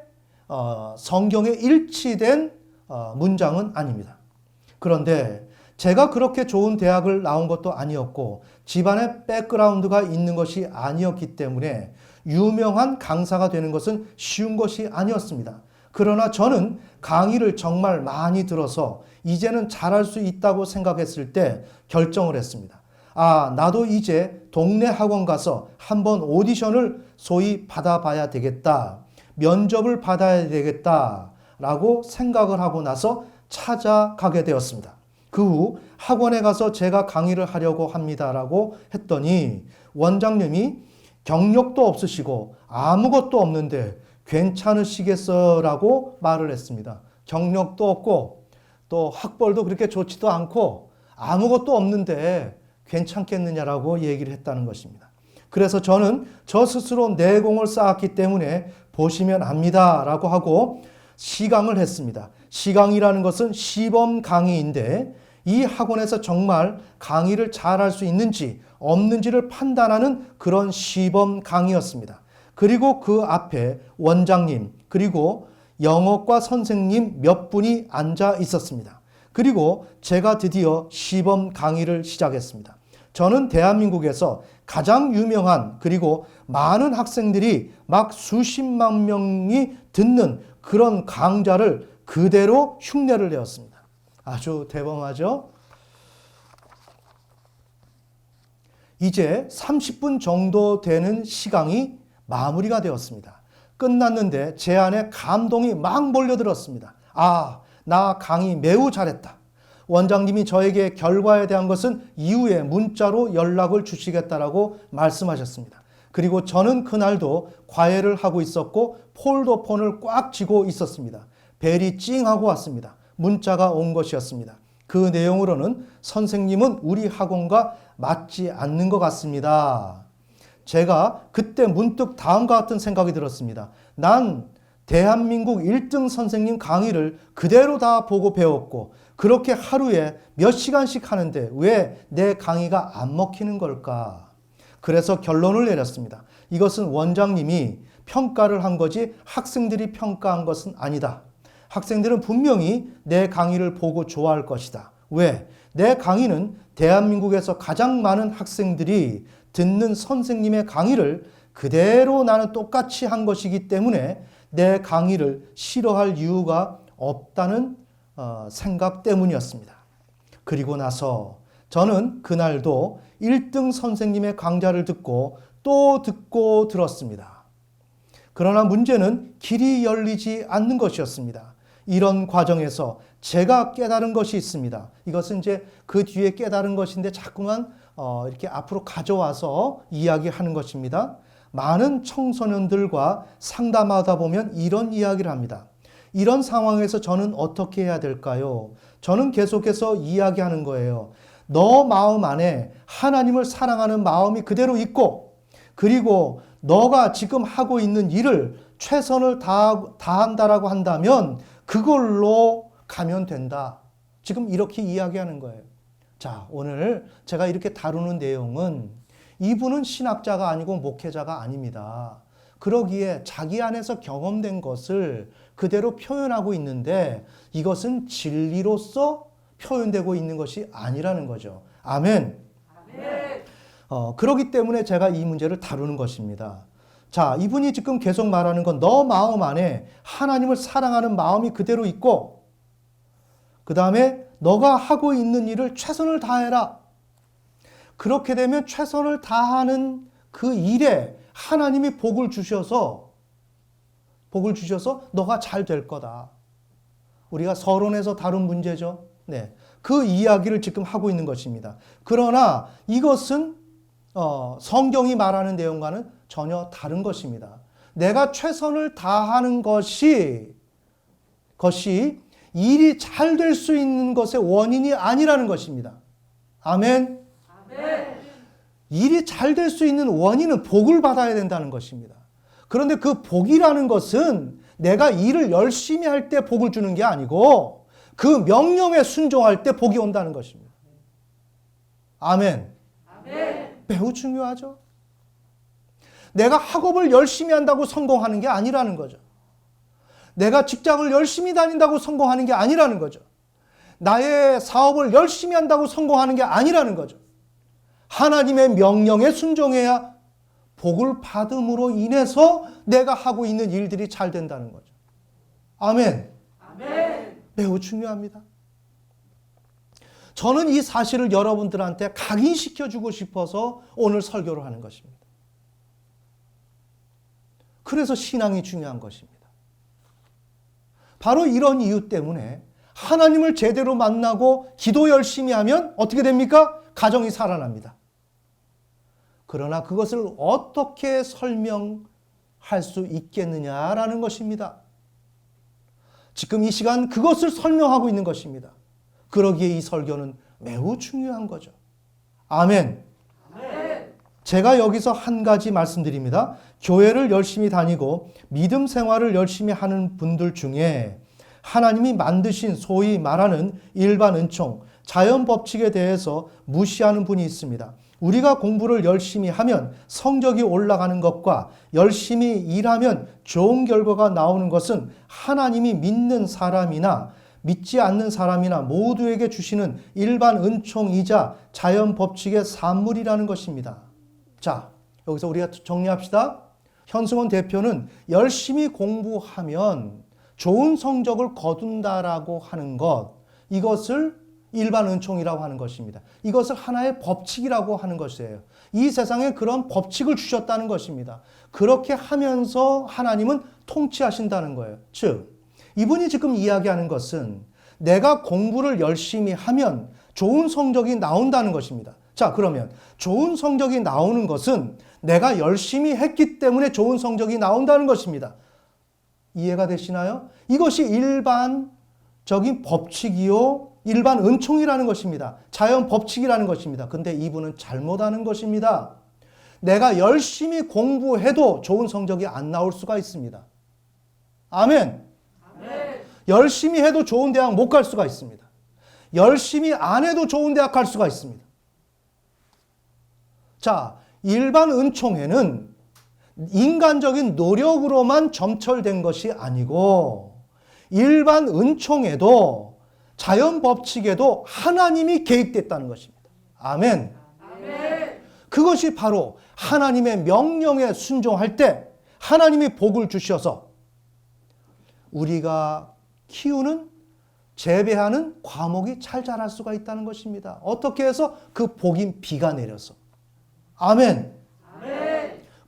성경에 일치된 문장은 아닙니다. 그런데 제가 그렇게 좋은 대학을 나온 것도 아니었고 집안에 백그라운드가 있는 것이 아니었기 때문에 유명한 강사가 되는 것은 쉬운 것이 아니었습니다. 그러나 저는 강의를 정말 많이 들어서 이제는 잘할 수 있다고 생각했을 때 결정을 했습니다. 아, 나도 이제 동네 학원 가서 한번 오디션을 소위 받아봐야 되겠다. 면접을 받아야 되겠다라고 생각을 하고 나서 찾아가게 되었습니다. 그 후 학원에 가서 제가 강의를 하려고 합니다라고 했더니 원장님이 경력도 없으시고 아무것도 없는데 괜찮으시겠어라고 말을 했습니다. 경력도 없고 또 학벌도 그렇게 좋지도 않고 아무것도 없는데 괜찮겠느냐라고 얘기를 했다는 것입니다. 그래서 저는 저 스스로 내공을 쌓았기 때문에 보시면 압니다라고 하고 시강을 했습니다. 시강이라는 것은 시범 강의인데 이 학원에서 정말 강의를 잘할 수 있는지 없는지를 판단하는 그런 시범 강의였습니다. 그리고 그 앞에 원장님 그리고 영어과 선생님 몇 분이 앉아 있었습니다. 그리고 제가 드디어 시범 강의를 시작했습니다. 저는 대한민국에서 가장 유명한 그리고 많은 학생들이 막 수십만 명이 듣는 그런 강좌를 그대로 흉내를 내었습니다. 아주 대범하죠? 이제 30분 정도 되는 시강이 마무리가 되었습니다. 끝났는데 제 안에 감동이 막 몰려들었습니다. 아, 나 강의 매우 잘했다. 원장님이 저에게 결과에 대한 것은 이후에 문자로 연락을 주시겠다라고 말씀하셨습니다. 그리고 저는 그날도 과외를 하고 있었고 폴더폰을 꽉 쥐고 있었습니다. 벨이 찡하고 왔습니다. 문자가 온 것이었습니다. 그 내용으로는 선생님은 우리 학원과 맞지 않는 것 같습니다. 제가 그때 문득 다음과 같은 생각이 들었습니다. 난 대한민국 1등 선생님 강의를 그대로 다 보고 배웠고 그렇게 하루에 몇 시간씩 하는데 왜 내 강의가 안 먹히는 걸까? 그래서 결론을 내렸습니다. 이것은 원장님이 평가를 한 거지 학생들이 평가한 것은 아니다. 학생들은 분명히 내 강의를 보고 좋아할 것이다. 왜? 내 강의는 대한민국에서 가장 많은 학생들이 듣는 선생님의 강의를 그대로 나는 똑같이 한 것이기 때문에 내 강의를 싫어할 이유가 없다는 생각 때문이었습니다. 그리고 나서 저는 그날도 1등 선생님의 강좌를 듣고 또 듣고 들었습니다. 그러나 문제는 길이 열리지 않는 것이었습니다. 이런 과정에서 제가 깨달은 것이 있습니다. 이것은 이제 그 뒤에 깨달은 것인데 자꾸만 이렇게 앞으로 가져와서 이야기하는 것입니다. 많은 청소년들과 상담하다 보면 이런 이야기를 합니다. 이런 상황에서 저는 어떻게 해야 될까요? 저는 계속해서 이야기하는 거예요. 너 마음 안에 하나님을 사랑하는 마음이 그대로 있고 그리고 너가 지금 하고 있는 일을 최선을 다한다라고 한다면 그걸로 가면 된다. 지금 이렇게 이야기하는 거예요. 자, 오늘 제가 이렇게 다루는 내용은 이분은 신학자가 아니고 목회자가 아닙니다. 그러기에 자기 안에서 경험된 것을 그대로 표현하고 있는데 이것은 진리로서 표현되고 있는 것이 아니라는 거죠. 아멘. 아멘. 그렇기 때문에 제가 이 문제를 다루는 것입니다. 자, 이분이 지금 계속 말하는 건 너 마음 안에 하나님을 사랑하는 마음이 그대로 있고 그 다음에 너가 하고 있는 일을 최선을 다해라. 그렇게 되면 최선을 다하는 그 일에 하나님이 복을 주셔서 너가 잘 될 거다. 우리가 서론에서 다룬 문제죠. 네, 그 이야기를 지금 하고 있는 것입니다. 그러나 이것은 성경이 말하는 내용과는 전혀 다른 것입니다. 내가 최선을 다하는 것이 일이 잘 될 수 있는 것의 원인이 아니라는 것입니다. 아멘. 아멘. 일이 잘 될 수 있는 원인은 복을 받아야 된다는 것입니다. 그런데 그 복이라는 것은 내가 일을 열심히 할 때 복을 주는 게 아니고 그 명령에 순종할 때 복이 온다는 것입니다. 아멘. 아멘. 매우 중요하죠. 내가 학업을 열심히 한다고 성공하는 게 아니라는 거죠. 내가 직장을 열심히 다닌다고 성공하는 게 아니라는 거죠. 나의 사업을 열심히 한다고 성공하는 게 아니라는 거죠. 하나님의 명령에 순종해야 복을 받음으로 인해서 내가 하고 있는 일들이 잘 된다는 거죠. 아멘. 아멘. 매우 중요합니다. 저는 이 사실을 여러분들한테 각인시켜주고 싶어서 오늘 설교를 하는 것입니다. 그래서 신앙이 중요한 것입니다. 바로 이런 이유 때문에 하나님을 제대로 만나고 기도 열심히 하면 어떻게 됩니까? 가정이 살아납니다. 그러나 그것을 어떻게 설명할 수 있겠느냐라는 것입니다. 지금 이 시간 그것을 설명하고 있는 것입니다. 그러기에 이 설교는 매우 중요한 거죠. 아멘. 아멘. 제가 여기서 한 가지 말씀드립니다. 교회를 열심히 다니고 믿음 생활을 열심히 하는 분들 중에 하나님이 만드신 소위 말하는 일반 은총, 자연 법칙에 대해서 무시하는 분이 있습니다. 우리가 공부를 열심히 하면 성적이 올라가는 것과 열심히 일하면 좋은 결과가 나오는 것은 하나님이 믿는 사람이나 믿지 않는 사람이나 모두에게 주시는 일반 은총이자 자연 법칙의 산물이라는 것입니다. 자, 여기서 우리가 정리합시다. 현승원 대표는 열심히 공부하면 좋은 성적을 거둔다라고 하는 것, 이것을 일반 은총이라고 하는 것입니다. 이것을 하나의 법칙이라고 하는 것이에요. 이 세상에 그런 법칙을 주셨다는 것입니다. 그렇게 하면서 하나님은 통치하신다는 거예요. 즉, 이분이 지금 이야기하는 것은 내가 공부를 열심히 하면 좋은 성적이 나온다는 것입니다. 자, 그러면 좋은 성적이 나오는 것은 내가 열심히 했기 때문에 좋은 성적이 나온다는 것입니다. 이해가 되시나요? 이것이 일반적인 법칙이요, 일반 은총이라는 것입니다. 자연 법칙이라는 것입니다. 근데 이분은 잘못하는 것입니다. 내가 열심히 공부해도 좋은 성적이 안 나올 수가 있습니다. 아멘. 열심히 해도 좋은 대학 못 갈 수가 있습니다. 열심히 안 해도 좋은 대학 갈 수가 있습니다. 자, 일반 은총회는 인간적인 노력으로만 점철된 것이 아니고 일반 은총에도 자연 법칙에도 하나님이 개입됐다는 것입니다. 아멘. 그것이 바로 하나님의 명령에 순종할 때 하나님이 복을 주셔서 우리가 키우는 재배하는 과목이 잘 자랄 수가 있다는 것입니다. 어떻게 해서? 그 복인 비가 내려서. 아멘.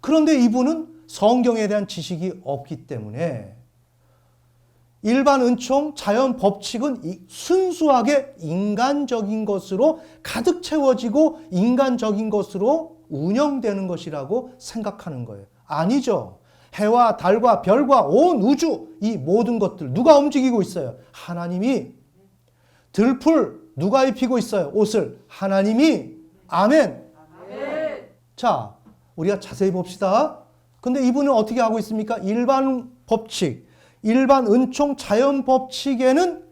그런데 이분은 성경에 대한 지식이 없기 때문에 일반 은총, 자연 법칙은 순수하게 인간적인 것으로 가득 채워지고 인간적인 것으로 운영되는 것이라고 생각하는 거예요. 아니죠. 해와 달과 별과 온 우주, 이 모든 것들 누가 움직이고 있어요? 하나님이. 들풀 누가 입히고 있어요? 옷을 하나님이. 아멘. 자, 우리가 자세히 봅시다. 근데 이분은 어떻게 하고 있습니까? 일반 법칙, 일반 은총 자연 법칙에는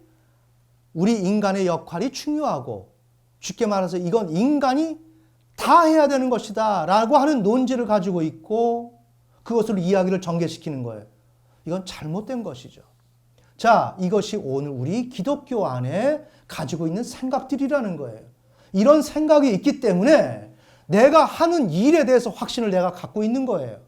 우리 인간의 역할이 중요하고 쉽게 말해서 이건 인간이 다 해야 되는 것이다 라고 하는 논지를 가지고 있고 그것으로 이야기를 전개시키는 거예요. 이건 잘못된 것이죠. 자, 이것이 오늘 우리 기독교 안에 가지고 있는 생각들이라는 거예요. 이런 생각이 있기 때문에 내가 하는 일에 대해서 확신을 내가 갖고 있는 거예요.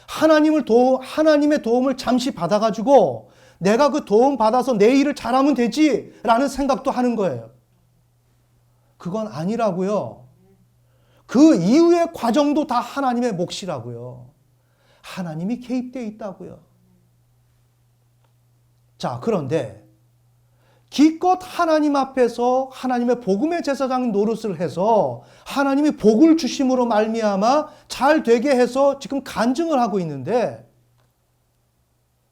하나님의 도움을 잠시 받아가지고 내가 그 도움 받아서 내 일을 잘하면 되지라는 생각도 하는 거예요. 그건 아니라고요. 그 이후의 과정도 다 하나님의 몫이라고요. 하나님이 개입되어 있다고요. 자, 그런데 기껏 하나님 앞에서 하나님의 복음의 제사장 노릇을 해서 하나님이 복을 주심으로 말미암아 잘 되게 해서 지금 간증을 하고 있는데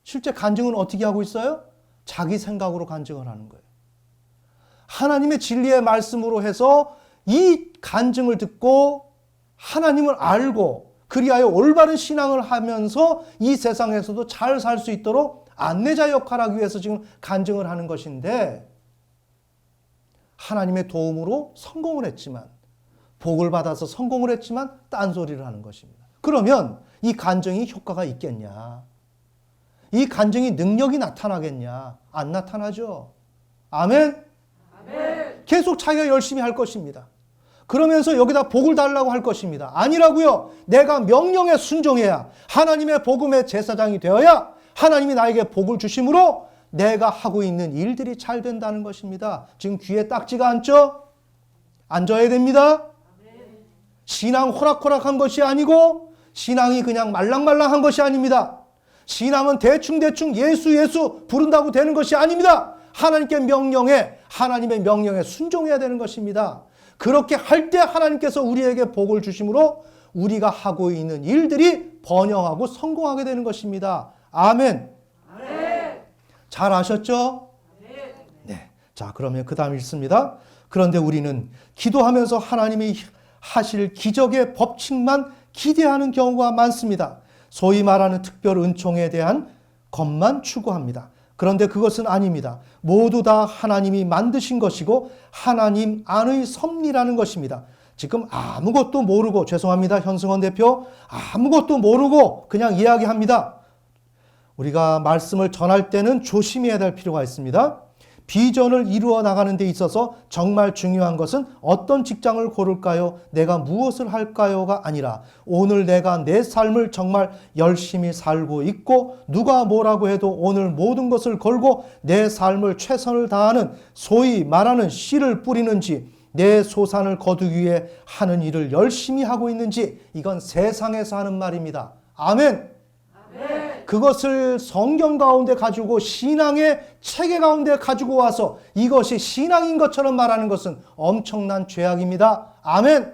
실제 간증은 어떻게 하고 있어요? 자기 생각으로 간증을 하는 거예요. 하나님의 진리의 말씀으로 해서 이 간증을 듣고 하나님을 알고 그리하여 올바른 신앙을 하면서 이 세상에서도 잘 살 수 있도록 안내자 역할을 하기 위해서 지금 간증을 하는 것인데 하나님의 도움으로 성공을 했지만 복을 받아서 성공을 했지만 딴소리를 하는 것입니다. 그러면 이 간증이 효과가 있겠냐? 이 간증이 능력이 나타나겠냐? 안 나타나죠. 아멘? 계속 자기가 열심히 할 것입니다. 그러면서 여기다 복을 달라고 할 것입니다. 아니라고요. 내가 명령에 순종해야 하나님의 복음의 제사장이 되어야 하나님이 나에게 복을 주심으로 내가 하고 있는 일들이 잘 된다는 것입니다. 지금 귀에 딱지가 앉죠? 앉아야 됩니다. 신앙 호락호락한 것이 아니고 신앙이 그냥 말랑말랑한 것이 아닙니다. 신앙은 대충대충 예수 부른다고 되는 것이 아닙니다. 하나님의 명령에 순종해야 되는 것입니다. 그렇게 할 때 하나님께서 우리에게 복을 주심으로 우리가 하고 있는 일들이 번영하고 성공하게 되는 것입니다. 아멘. 잘 아셨죠? 네. 자, 그러면 그 다음 읽습니다. 그런데 우리는 기도하면서 하나님이 하실 기적의 법칙만 기대하는 경우가 많습니다. 소위 말하는 특별 은총에 대한 것만 추구합니다. 그런데 그것은 아닙니다. 모두 다 하나님이 만드신 것이고 하나님 안의 섭리라는 것입니다. 지금 아무것도 모르고, 죄송합니다 현승원 대표, 아무것도 모르고 그냥 이야기합니다. 우리가 말씀을 전할 때는 조심해야 될 필요가 있습니다. 비전을 이루어 나가는 데 있어서 정말 중요한 것은 어떤 직장을 고를까요? 내가 무엇을 할까요?가 아니라 오늘 내가 내 삶을 정말 열심히 살고 있고 누가 뭐라고 해도 오늘 모든 것을 걸고 내 삶을 최선을 다하는 소위 말하는 씨를 뿌리는지 내 소산을 거두기 위해 하는 일을 열심히 하고 있는지 이건 세상에서 하는 말입니다. 아멘. 그것을 성경 가운데 가지고 신앙의 체계 가운데 가지고 와서 이것이 신앙인 것처럼 말하는 것은 엄청난 죄악입니다. 아멘.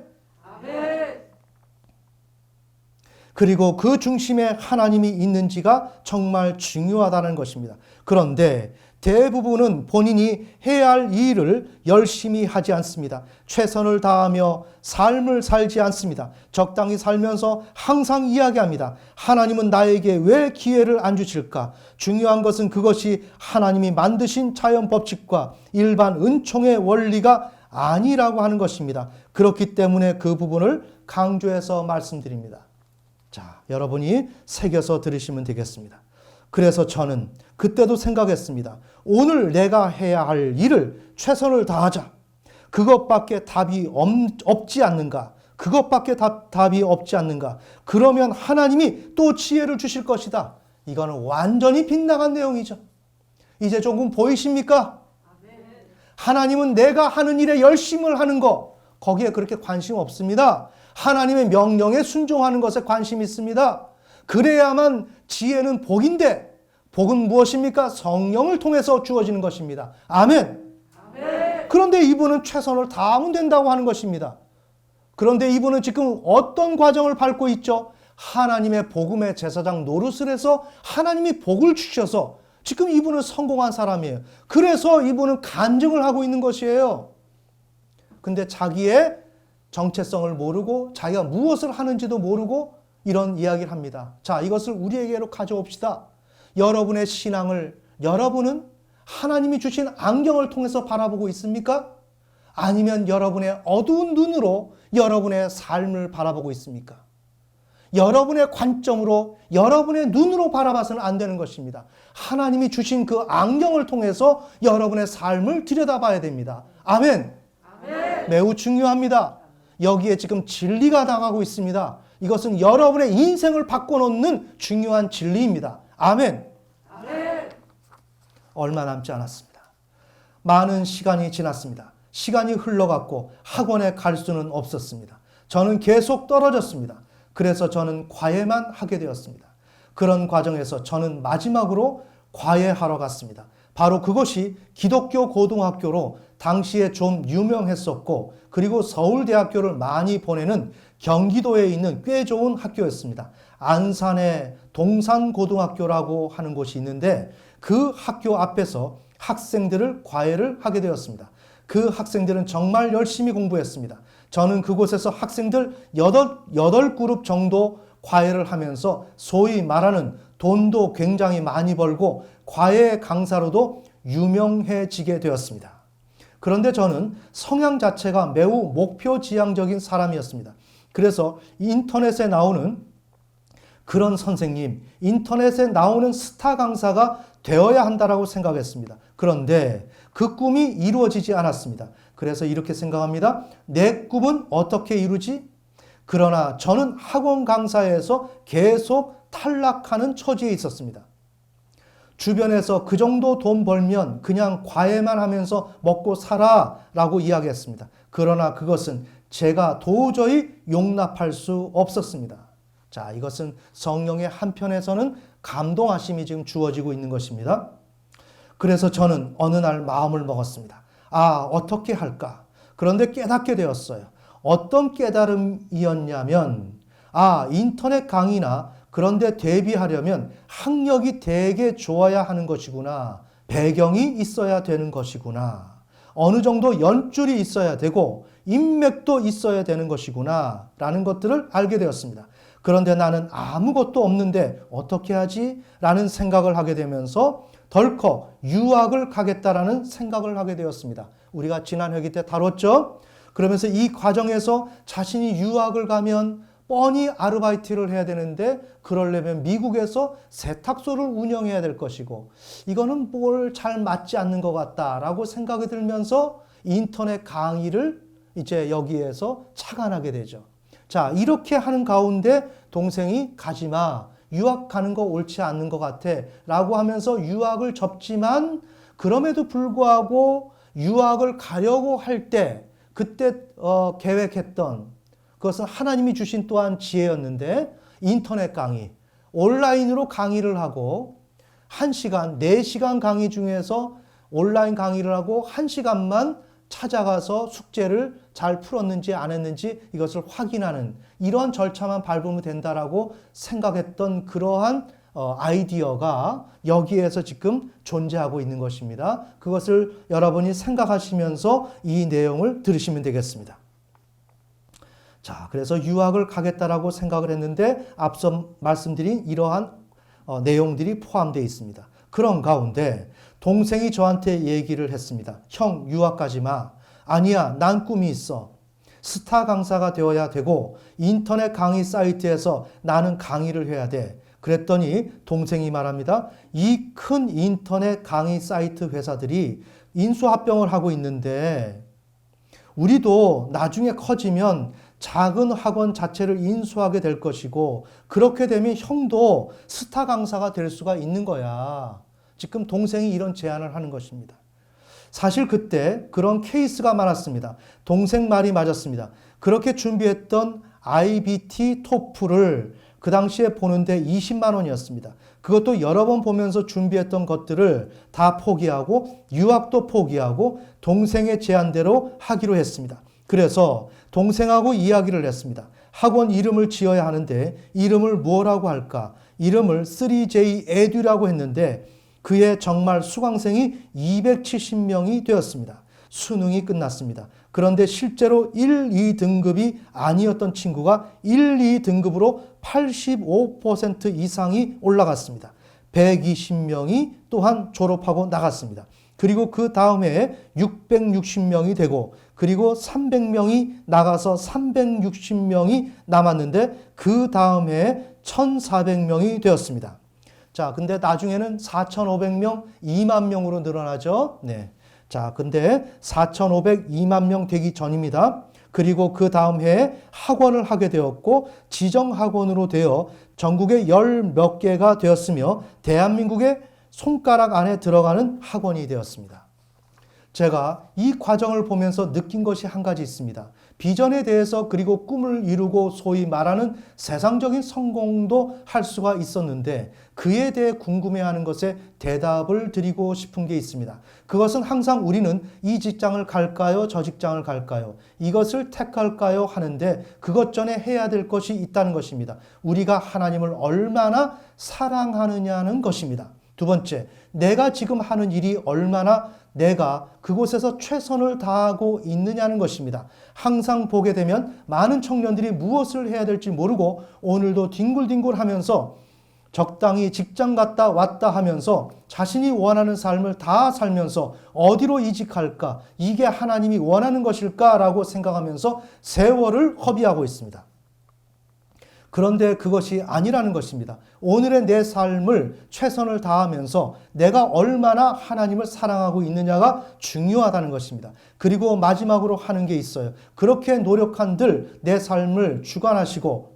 그리고 그 중심에 하나님이 있는지가 정말 중요하다는 것입니다. 그런데 대부분은 본인이 해야 할 일을 열심히 하지 않습니다. 최선을 다하며 삶을 살지 않습니다. 적당히 살면서 항상 이야기합니다. 하나님은 나에게 왜 기회를 안 주실까? 중요한 것은 그것이 하나님이 만드신 자연 법칙과 일반 은총의 원리가 아니라고 하는 것입니다. 그렇기 때문에 그 부분을 강조해서 말씀드립니다. 자, 여러분이 새겨서 들으시면 되겠습니다. 그래서 저는 그때도 생각했습니다. 오늘 내가 해야 할 일을 최선을 다하자. 그것밖에 답이 없지 않는가? 그것밖에 답이 없지 않는가? 그러면 하나님이 또 지혜를 주실 것이다. 이거는 완전히 빗나간 내용이죠. 이제 조금 보이십니까? 하나님은 내가 하는 일에 열심을 하는 거, 거기에 그렇게 관심 없습니다. 하나님의 명령에 순종하는 것에 관심이 있습니다. 그래야만 지혜는 복인데, 복은 무엇입니까? 성령을 통해서 주어지는 것입니다. 아멘. 아멘. 그런데 이분은 최선을 다하면 된다고 하는 것입니다. 그런데 이분은 지금 어떤 과정을 밟고 있죠? 하나님의 복음의 제사장 노릇을 해서 하나님이 복을 주셔서 지금 이분은 성공한 사람이에요. 그래서 이분은 간증을 하고 있는 것이에요. 근데 자기의 정체성을 모르고 자기가 무엇을 하는지도 모르고 이런 이야기를 합니다. 자, 이것을 우리에게로 가져옵시다. 여러분의 신앙을 여러분은 하나님이 주신 안경을 통해서 바라보고 있습니까? 아니면 여러분의 어두운 눈으로 여러분의 삶을 바라보고 있습니까? 여러분의 관점으로 여러분의 눈으로 바라봐서는 안 되는 것입니다. 하나님이 주신 그 안경을 통해서 여러분의 삶을 들여다봐야 됩니다. 아멘. 아멘. 매우 중요합니다. 여기에 지금 진리가 나가고 있습니다. 이것은 여러분의 인생을 바꿔놓는 중요한 진리입니다. 아멘. 아멘. 얼마 남지 않았습니다. 많은 시간이 지났습니다. 시간이 흘러갔고 학원에 갈 수는 없었습니다. 저는 계속 떨어졌습니다. 그래서 저는 과외만 하게 되었습니다. 그런 과정에서 저는 마지막으로 과외하러 갔습니다. 바로 그것이 기독교 고등학교로 당시에 좀 유명했었고, 그리고 서울대학교를 많이 보내는 경기도에 있는 꽤 좋은 학교였습니다. 안산의 동산고등학교라고 하는 곳이 있는데 그 학교 앞에서 학생들을 과외를 하게 되었습니다. 그 학생들은 정말 열심히 공부했습니다. 저는 그곳에서 학생들 8그룹 정도 과외를 하면서 소위 말하는 돈도 굉장히 많이 벌고 과외 강사로도 유명해지게 되었습니다. 그런데 저는 성향 자체가 매우 목표지향적인 사람이었습니다. 그래서 인터넷에 나오는 그런 선생님, 인터넷에 나오는 스타 강사가 되어야 한다라고 생각했습니다. 그런데 그 꿈이 이루어지지 않았습니다. 그래서 이렇게 생각합니다. 내 꿈은 어떻게 이루지? 그러나 저는 학원 강사에서 계속 탈락하는 처지에 있었습니다. 주변에서 그 정도 돈 벌면 그냥 과외만 하면서 먹고 살아 라고 이야기했습니다. 그러나 그것은 제가 도저히 용납할 수 없었습니다. 자, 이것은 성령의 한편에서는 감동하심이 지금 주어지고 있는 것입니다. 그래서 저는 어느 날 마음을 먹었습니다. 아, 어떻게 할까? 그런데 깨닫게 되었어요. 어떤 깨달음이었냐면, 아, 인터넷 강의나 그런데 대비하려면 학력이 되게 좋아야 하는 것이구나. 배경이 있어야 되는 것이구나. 어느 정도 연줄이 있어야 되고 인맥도 있어야 되는 것이구나 라는 것들을 알게 되었습니다. 그런데 나는 아무것도 없는데 어떻게 하지? 라는 생각을 하게 되면서 덜컥 유학을 가겠다라는 생각을 하게 되었습니다. 우리가 지난 회기 때 다뤘죠? 그러면서 이 과정에서 자신이 유학을 가면 뻔히 아르바이트를 해야 되는데 그러려면 미국에서 세탁소를 운영해야 될 것이고 이거는 뭘 잘 맞지 않는 것 같다라고 생각이 들면서 인터넷 강의를 이제 여기에서 착안하게 되죠. 자, 이렇게 하는 가운데 동생이 가지마. 유학 가는 거 옳지 않는 것 같아. 라고 하면서 유학을 접지만 그럼에도 불구하고 유학을 가려고 할 때 그때 계획했던 그것은 하나님이 주신 또한 지혜였는데 인터넷 강의, 온라인으로 강의를 하고 1시간, 4시간 강의 중에서 온라인 강의를 하고 1시간만 찾아가서 숙제를 잘 풀었는지 안 했는지 이것을 확인하는 이런 절차만 밟으면 된다라고 생각했던 그러한 아이디어가 여기에서 지금 존재하고 있는 것입니다. 그것을 여러분이 생각하시면서 이 내용을 들으시면 되겠습니다. 자, 그래서 유학을 가겠다라고 생각을 했는데 앞서 말씀드린 이러한 내용들이 포함되어 있습니다. 그런 가운데 동생이 저한테 얘기를 했습니다. 형, 유학 가지 마. 아니야, 난 꿈이 있어. 스타 강사가 되어야 되고 인터넷 강의 사이트에서 나는 강의를 해야 돼. 그랬더니 동생이 말합니다. 이 큰 인터넷 강의 사이트 회사들이 인수합병을 하고 있는데 우리도 나중에 커지면 작은 학원 자체를 인수하게 될 것이고 그렇게 되면 형도 스타 강사가 될 수가 있는 거야. 지금 동생이 이런 제안을 하는 것입니다. 사실 그때 그런 케이스가 많았습니다. 동생 말이 맞았습니다. 그렇게 준비했던 IBT 토플을 그 당시에 보는데 20만 원이었습니다. 그것도 여러 번 보면서 준비했던 것들을 다 포기하고 유학도 포기하고 동생의 제안대로 하기로 했습니다. 그래서 동생하고 이야기를 했습니다. 학원 이름을 지어야 하는데 이름을 뭐라고 할까? 이름을 3J 에듀라고 했는데 그의 정말 수강생이 270명이 되었습니다. 수능이 끝났습니다. 그런데 실제로 1, 2등급이 아니었던 친구가 1, 2등급으로 85% 이상이 올라갔습니다. 120명이 또한 졸업하고 나갔습니다. 그리고 그 다음 해에 660명이 되고 그리고 300명이 나가서 360명이 남았는데 그 다음 해에 1400명이 되었습니다. 자, 근데 나중에는 4,500명, 2만 명으로 늘어나죠. 네. 자, 근데 4,500, 2만 명 되기 전입니다. 그리고 그 다음 해에 학원을 하게 되었고 지정학원으로 되어 전국에 10몇 개가 되었으며 대한민국의 손가락 안에 들어가는 학원이 되었습니다. 제가 이 과정을 보면서 느낀 것이 한 가지 있습니다. 비전에 대해서 그리고 꿈을 이루고 소위 말하는 세상적인 성공도 할 수가 있었는데 그에 대해 궁금해하는 것에 대답을 드리고 싶은 게 있습니다. 그것은 항상 우리는 이 직장을 갈까요? 저 직장을 갈까요? 이것을 택할까요? 하는데 그것 전에 해야 될 것이 있다는 것입니다. 우리가 하나님을 얼마나 사랑하느냐는 것입니다. 두 번째, 내가 지금 하는 일이 얼마나 내가 그곳에서 최선을 다하고 있느냐는 것입니다. 항상 보게 되면 많은 청년들이 무엇을 해야 될지 모르고 오늘도 뒹굴뒹굴 하면서 적당히 직장 갔다 왔다 하면서 자신이 원하는 삶을 다 살면서 어디로 이직할까? 이게 하나님이 원하는 것일까라고 생각하면서 세월을 허비하고 있습니다. 그런데 그것이 아니라는 것입니다. 오늘의 내 삶을 최선을 다하면서 내가 얼마나 하나님을 사랑하고 있느냐가 중요하다는 것입니다. 그리고 마지막으로 하는 게 있어요. 그렇게 노력한들 내 삶을 주관하시고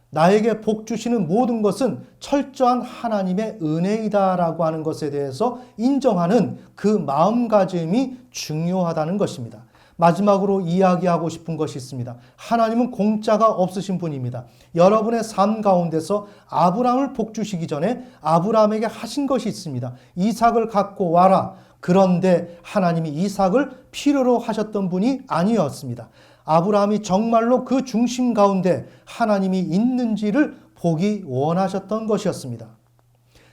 나에게 복 주시는 모든 것은 철저한 하나님의 은혜이다라고 하는 것에 대해서 인정하는 그 마음가짐이 중요하다는 것입니다. 마지막으로 이야기하고 싶은 것이 있습니다. 하나님은 공짜가 없으신 분입니다. 여러분의 삶 가운데서 아브라함을 복 주시기 전에 아브라함에게 하신 것이 있습니다. 이삭을 갖고 와라. 그런데 하나님이 이삭을 필요로 하셨던 분이 아니었습니다. 아브라함이 정말로 그 중심 가운데 하나님이 있는지를 보기 원하셨던 것이었습니다.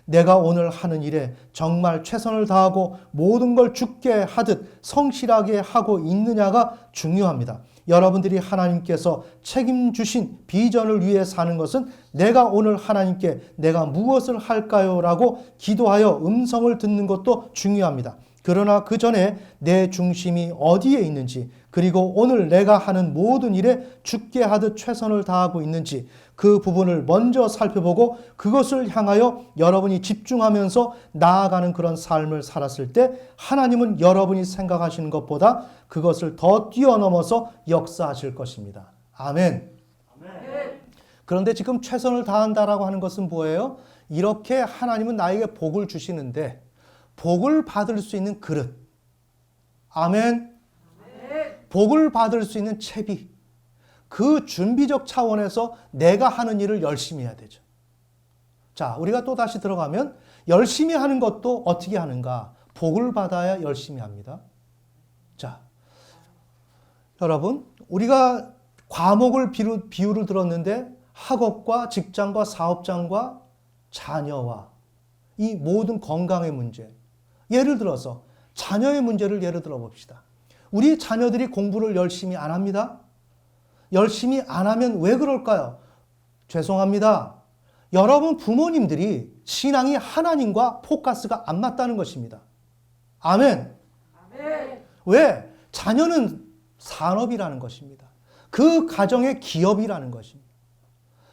내가 오늘 하는 일에 정말 최선을 다하고 모든 걸 주께 하듯 성실하게 하고 있느냐가 중요합니다. 여러분들이 하나님께서 책임주신 비전을 위해 사는 것은 내가 오늘 하나님께 내가 무엇을 할까요? 라고 기도하여 음성을 듣는 것도 중요합니다. 그러나 그 전에 내 중심이 어디에 있는지 그리고 오늘 내가 하는 모든 일에 주께 하듯 최선을 다하고 있는지 그 부분을 먼저 살펴보고 그것을 향하여 여러분이 집중하면서 나아가는 그런 삶을 살았을 때 하나님은 여러분이 생각하시는 것보다 그것을 더 뛰어넘어서 역사하실 것입니다. 아멘. 그런데 지금 최선을 다한다라고 하는 것은 뭐예요? 이렇게 하나님은 나에게 복을 주시는데 복을 받을 수 있는 그릇. 아멘. 복을 받을 수 있는 채비. 그 준비적 차원에서 내가 하는 일을 열심히 해야 되죠. 자, 우리가 또 다시 들어가면 열심히 하는 것도 어떻게 하는가? 복을 받아야 열심히 합니다. 자, 여러분, 우리가 과목을 비유를 들었는데 학업과 직장과 사업장과 자녀와 이 모든 건강의 문제. 예를 들어서 자녀의 문제를 예를 들어 봅시다. 우리 자녀들이 공부를 열심히 안 합니다. 열심히 안 하면 왜 그럴까요? 죄송합니다. 여러분 부모님들이 신앙이 하나님과 포커스가 안 맞다는 것입니다. 아멘. 아멘. 왜? 자녀는 산업이라는 것입니다. 그 가정의 기업이라는 것입니다.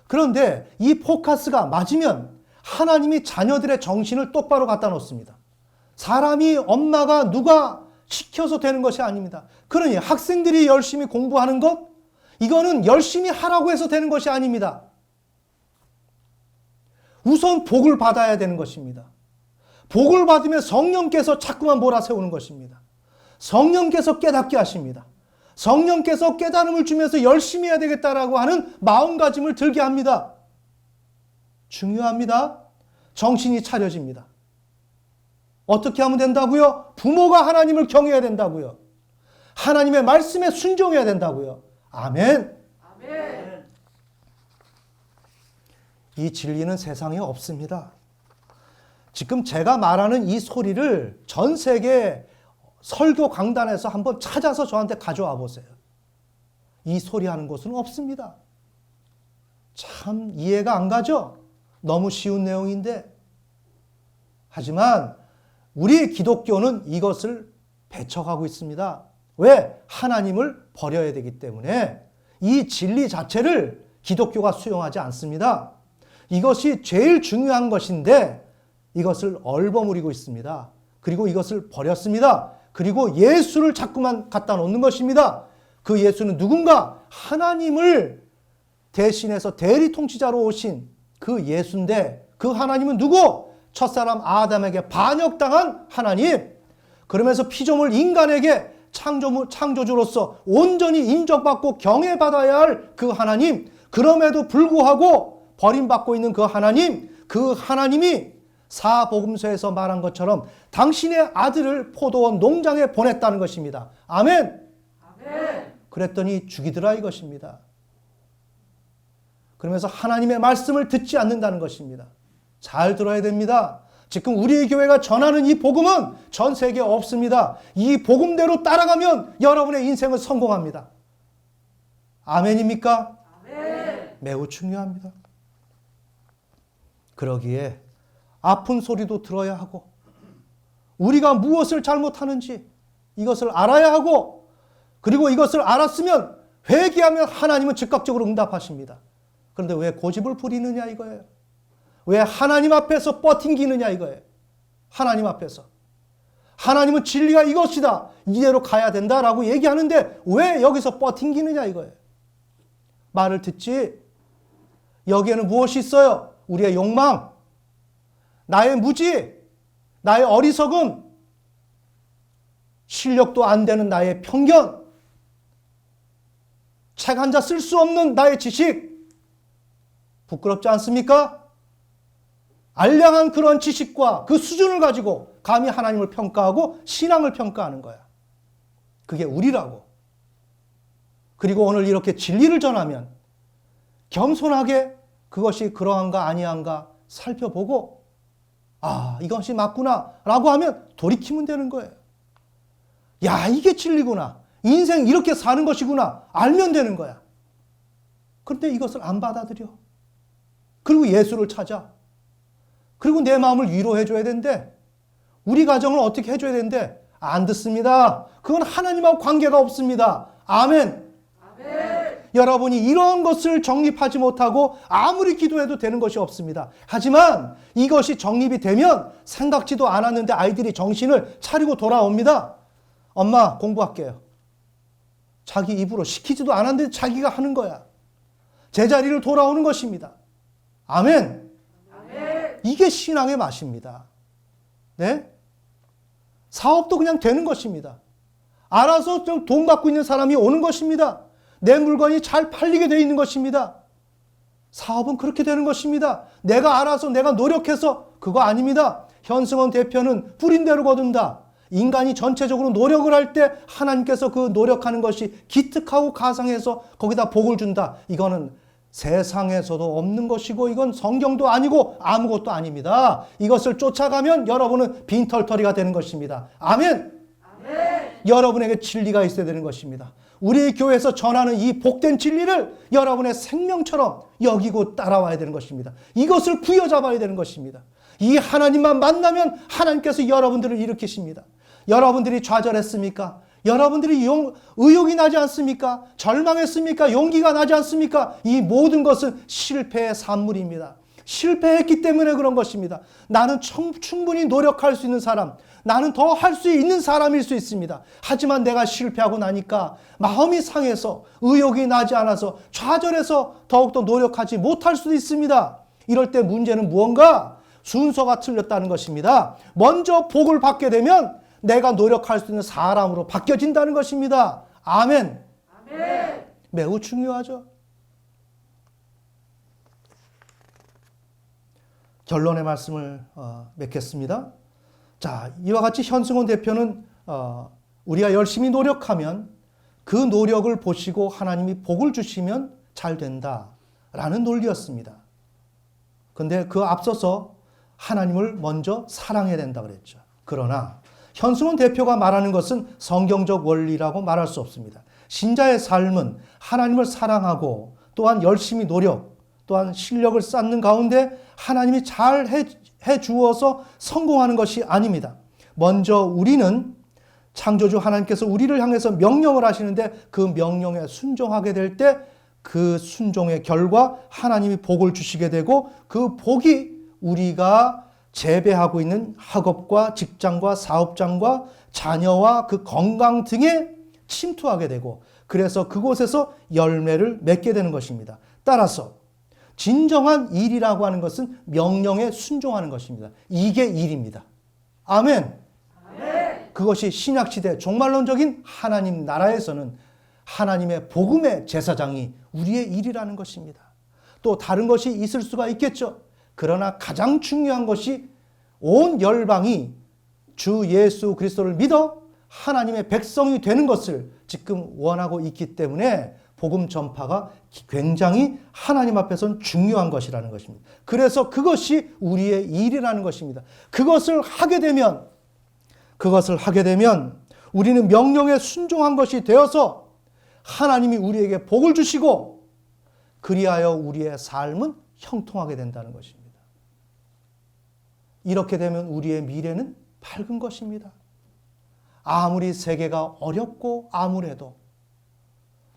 그런데 이 포커스가 맞으면 하나님이 자녀들의 정신을 똑바로 갖다 놓습니다. 사람이 엄마가 누가 시켜서 되는 것이 아닙니다. 그러니 학생들이 열심히 공부하는 것, 이거는 열심히 하라고 해서 되는 것이 아닙니다. 우선 복을 받아야 되는 것입니다. 복을 받으면 성령께서 자꾸만 몰아세우는 것입니다. 성령께서 깨닫게 하십니다. 성령께서 깨달음을 주면서 열심히 해야 되겠다라고 하는 마음가짐을 들게 합니다. 중요합니다. 정신이 차려집니다. 어떻게 하면 된다고요? 부모가 하나님을 경외해야 된다고요. 하나님의 말씀에 순종해야 된다고요. 아멘. 아멘. 이 진리는 세상에 없습니다. 지금 제가 말하는 이 소리를 전 세계 설교 강단에서 한번 찾아서 저한테 가져와 보세요. 이 소리 하는 곳은 없습니다. 참 이해가 안 가죠? 너무 쉬운 내용인데. 하지만 우리 기독교는 이것을 배척하고 있습니다. 왜? 하나님을 버려야 되기 때문에 이 진리 자체를 기독교가 수용하지 않습니다. 이것이 제일 중요한 것인데 이것을 얼버무리고 있습니다. 그리고 이것을 버렸습니다. 그리고 예수를 자꾸만 갖다 놓는 것입니다. 그 예수는 누군가? 하나님을 대신해서 대리 통치자로 오신 그 예수인데 그 하나님은 누구? 첫사람 아담에게 반역당한 하나님. 그러면서 피조물 인간에게 창조주로서 온전히 인정받고 경외받아야 할 그 하나님. 그럼에도 불구하고 버림받고 있는 그 하나님이 사복음서에서 말한 것처럼 당신의 아들을 포도원 농장에 보냈다는 것입니다. 아멘. 아멘. 그랬더니 죽이더라 이것입니다. 그러면서 하나님의 말씀을 듣지 않는다는 것입니다. 잘 들어야 됩니다. 지금 우리 교회가 전하는 이 복음은 전 세계에 없습니다. 이 복음대로 따라가면 여러분의 인생은 성공합니다. 아멘입니까? 아멘. 매우 중요합니다. 그러기에 아픈 소리도 들어야 하고 우리가 무엇을 잘못하는지 이것을 알아야 하고 그리고 이것을 알았으면 회개하면 하나님은 즉각적으로 응답하십니다. 그런데 왜 고집을 부리느냐 이거예요. 왜 하나님 앞에서 버팅기느냐 이거예요. 하나님 앞에서. 하나님은 진리가 이것이다. 이대로 가야 된다라고 얘기하는데 왜 여기서 버팅기느냐 이거예요. 말을 듣지. 여기에는 무엇이 있어요? 우리의 욕망, 나의 무지, 나의 어리석음, 실력도 안 되는 나의 편견, 책 한 자 쓸 수 없는 나의 지식. 부끄럽지 않습니까? 알량한 그런 지식과 그 수준을 가지고 감히 하나님을 평가하고 신앙을 평가하는 거야. 그게 우리라고. 그리고 오늘 이렇게 진리를 전하면 겸손하게 그것이 그러한가 아니한가 살펴보고 아, 이것이 맞구나 라고 하면 돌이키면 되는 거예요. 야, 이게 진리구나. 인생 이렇게 사는 것이구나. 알면 되는 거야. 그런데 이것을 안 받아들여. 그리고 예수를 찾아. 그리고 내 마음을 위로해 줘야 되는데 우리 가정을 어떻게 해줘야 되는데 안 듣습니다. 그건 하나님하고 관계가 없습니다. 아멘. 아멘. 여러분이 이런 것을 정립하지 못하고 아무리 기도해도 되는 것이 없습니다. 하지만 이것이 정립이 되면 생각지도 않았는데 아이들이 정신을 차리고 돌아옵니다. 엄마 공부할게요. 자기 입으로 시키지도 않았는데 자기가 하는 거야. 제자리를 돌아오는 것입니다. 아멘. 아멘. 이게 신앙의 맛입니다. 네? 사업도 그냥 되는 것입니다. 알아서 좀 돈 갖고 있는 사람이 오는 것입니다. 내 물건이 잘 팔리게 되어 있는 것입니다. 사업은 그렇게 되는 것입니다. 내가 알아서 내가 노력해서 그거 아닙니다. 현승원 대표는 뿌린 대로 거둔다. 인간이 전체적으로 노력을 할 때 하나님께서 그 노력하는 것이 기특하고 가상해서 거기다 복을 준다. 이거는 세상에서도 없는 것이고 이건 성경도 아니고 아무것도 아닙니다. 이것을 쫓아가면 여러분은 빈털터리가 되는 것입니다. 아멘. 여러분에게 진리가 있어야 되는 것입니다. 우리 교회에서 전하는 이 복된 진리를 여러분의 생명처럼 여기고 따라와야 되는 것입니다. 이것을 부여잡아야 되는 것입니다. 이 하나님만 만나면 하나님께서 여러분들을 일으키십니다. 여러분들이 좌절했습니까? 여러분들이 의욕이 나지 않습니까? 절망했습니까? 용기가 나지 않습니까? 이 모든 것은 실패의 산물입니다. 실패했기 때문에 그런 것입니다. 나는 충분히 노력할 수 있는 사람, 나는 더 할 수 있는 사람일 수 있습니다. 하지만 내가 실패하고 나니까 마음이 상해서 의욕이 나지 않아서 좌절해서 더욱더 노력하지 못할 수도 있습니다. 이럴 때 문제는 무언가? 순서가 틀렸다는 것입니다. 먼저 복을 받게 되면 내가 노력할 수 있는 사람으로 바뀌어진다는 것입니다. 아멘. 아멘. 매우 중요하죠. 결론의 말씀을 맺겠습니다. 자, 이와 같이 현승원 대표는 우리가 열심히 노력하면 그 노력을 보시고 하나님이 복을 주시면 잘 된다라는 논리였습니다. 그런데 그 앞서서 하나님을 먼저 사랑해야 된다 그랬죠. 그러나 현승원 대표가 말하는 것은 성경적 원리라고 말할 수 없습니다. 신자의 삶은 하나님을 사랑하고 또한 열심히 노력, 또한 실력을 쌓는 가운데 하나님이 잘 해주어서 성공하는 것이 아닙니다. 먼저 우리는 창조주 하나님께서 우리를 향해서 명령을 하시는데 그 명령에 순종하게 될 때 그 순종의 결과 하나님이 복을 주시게 되고 그 복이 우리가 재배하고 있는 학업과 직장과 사업장과 자녀와 그 건강 등에 침투하게 되고 그래서 그곳에서 열매를 맺게 되는 것입니다. 따라서 진정한 일이라고 하는 것은 명령에 순종하는 것입니다. 이게 일입니다. 아멘. 아멘. 그것이 신약시대 종말론적인 하나님 나라에서는 하나님의 복음의 제사장이 우리의 일이라는 것입니다. 또 다른 것이 있을 수가 있겠죠. 그러나 가장 중요한 것이 온 열방이 주 예수 그리스도를 믿어 하나님의 백성이 되는 것을 지금 원하고 있기 때문에 복음 전파가 굉장히 하나님 앞에서는 중요한 것이라는 것입니다. 그래서 그것이 우리의 일이라는 것입니다. 그것을 하게 되면 우리는 명령에 순종한 것이 되어서 하나님이 우리에게 복을 주시고 그리하여 우리의 삶은 형통하게 된다는 것입니다. 이렇게 되면 우리의 미래는 밝은 것입니다. 아무리 세계가 어렵고 암울해도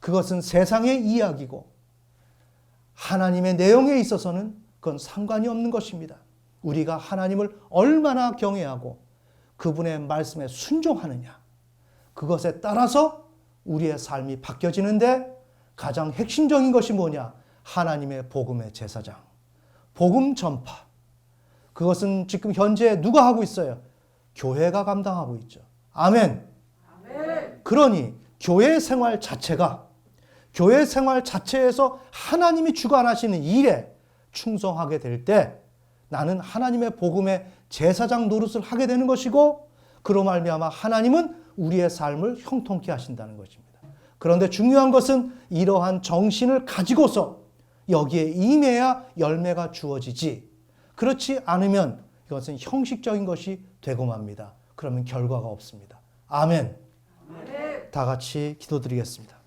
그것은 세상의 이야기고 하나님의 내용에 있어서는 그건 상관이 없는 것입니다. 우리가 하나님을 얼마나 경외하고 그분의 말씀에 순종하느냐, 그것에 따라서 우리의 삶이 바뀌어지는데 가장 핵심적인 것이 뭐냐? 하나님의 복음의 제사장, 복음 전파. 그것은 지금 현재 누가 하고 있어요? 교회가 감당하고 있죠. 아멘. 아멘. 그러니 교회 생활 자체에서 하나님이 주관하시는 일에 충성하게 될 때 나는 하나님의 복음의 제사장 노릇을 하게 되는 것이고 그로 말미암아 하나님은 우리의 삶을 형통케 하신다는 것입니다. 그런데 중요한 것은 이러한 정신을 가지고서 여기에 임해야 열매가 주어지지, 그렇지 않으면 이것은 형식적인 것이 되고 맙니다. 그러면 결과가 없습니다. 아멘. 아멘. 다 같이 기도드리겠습니다.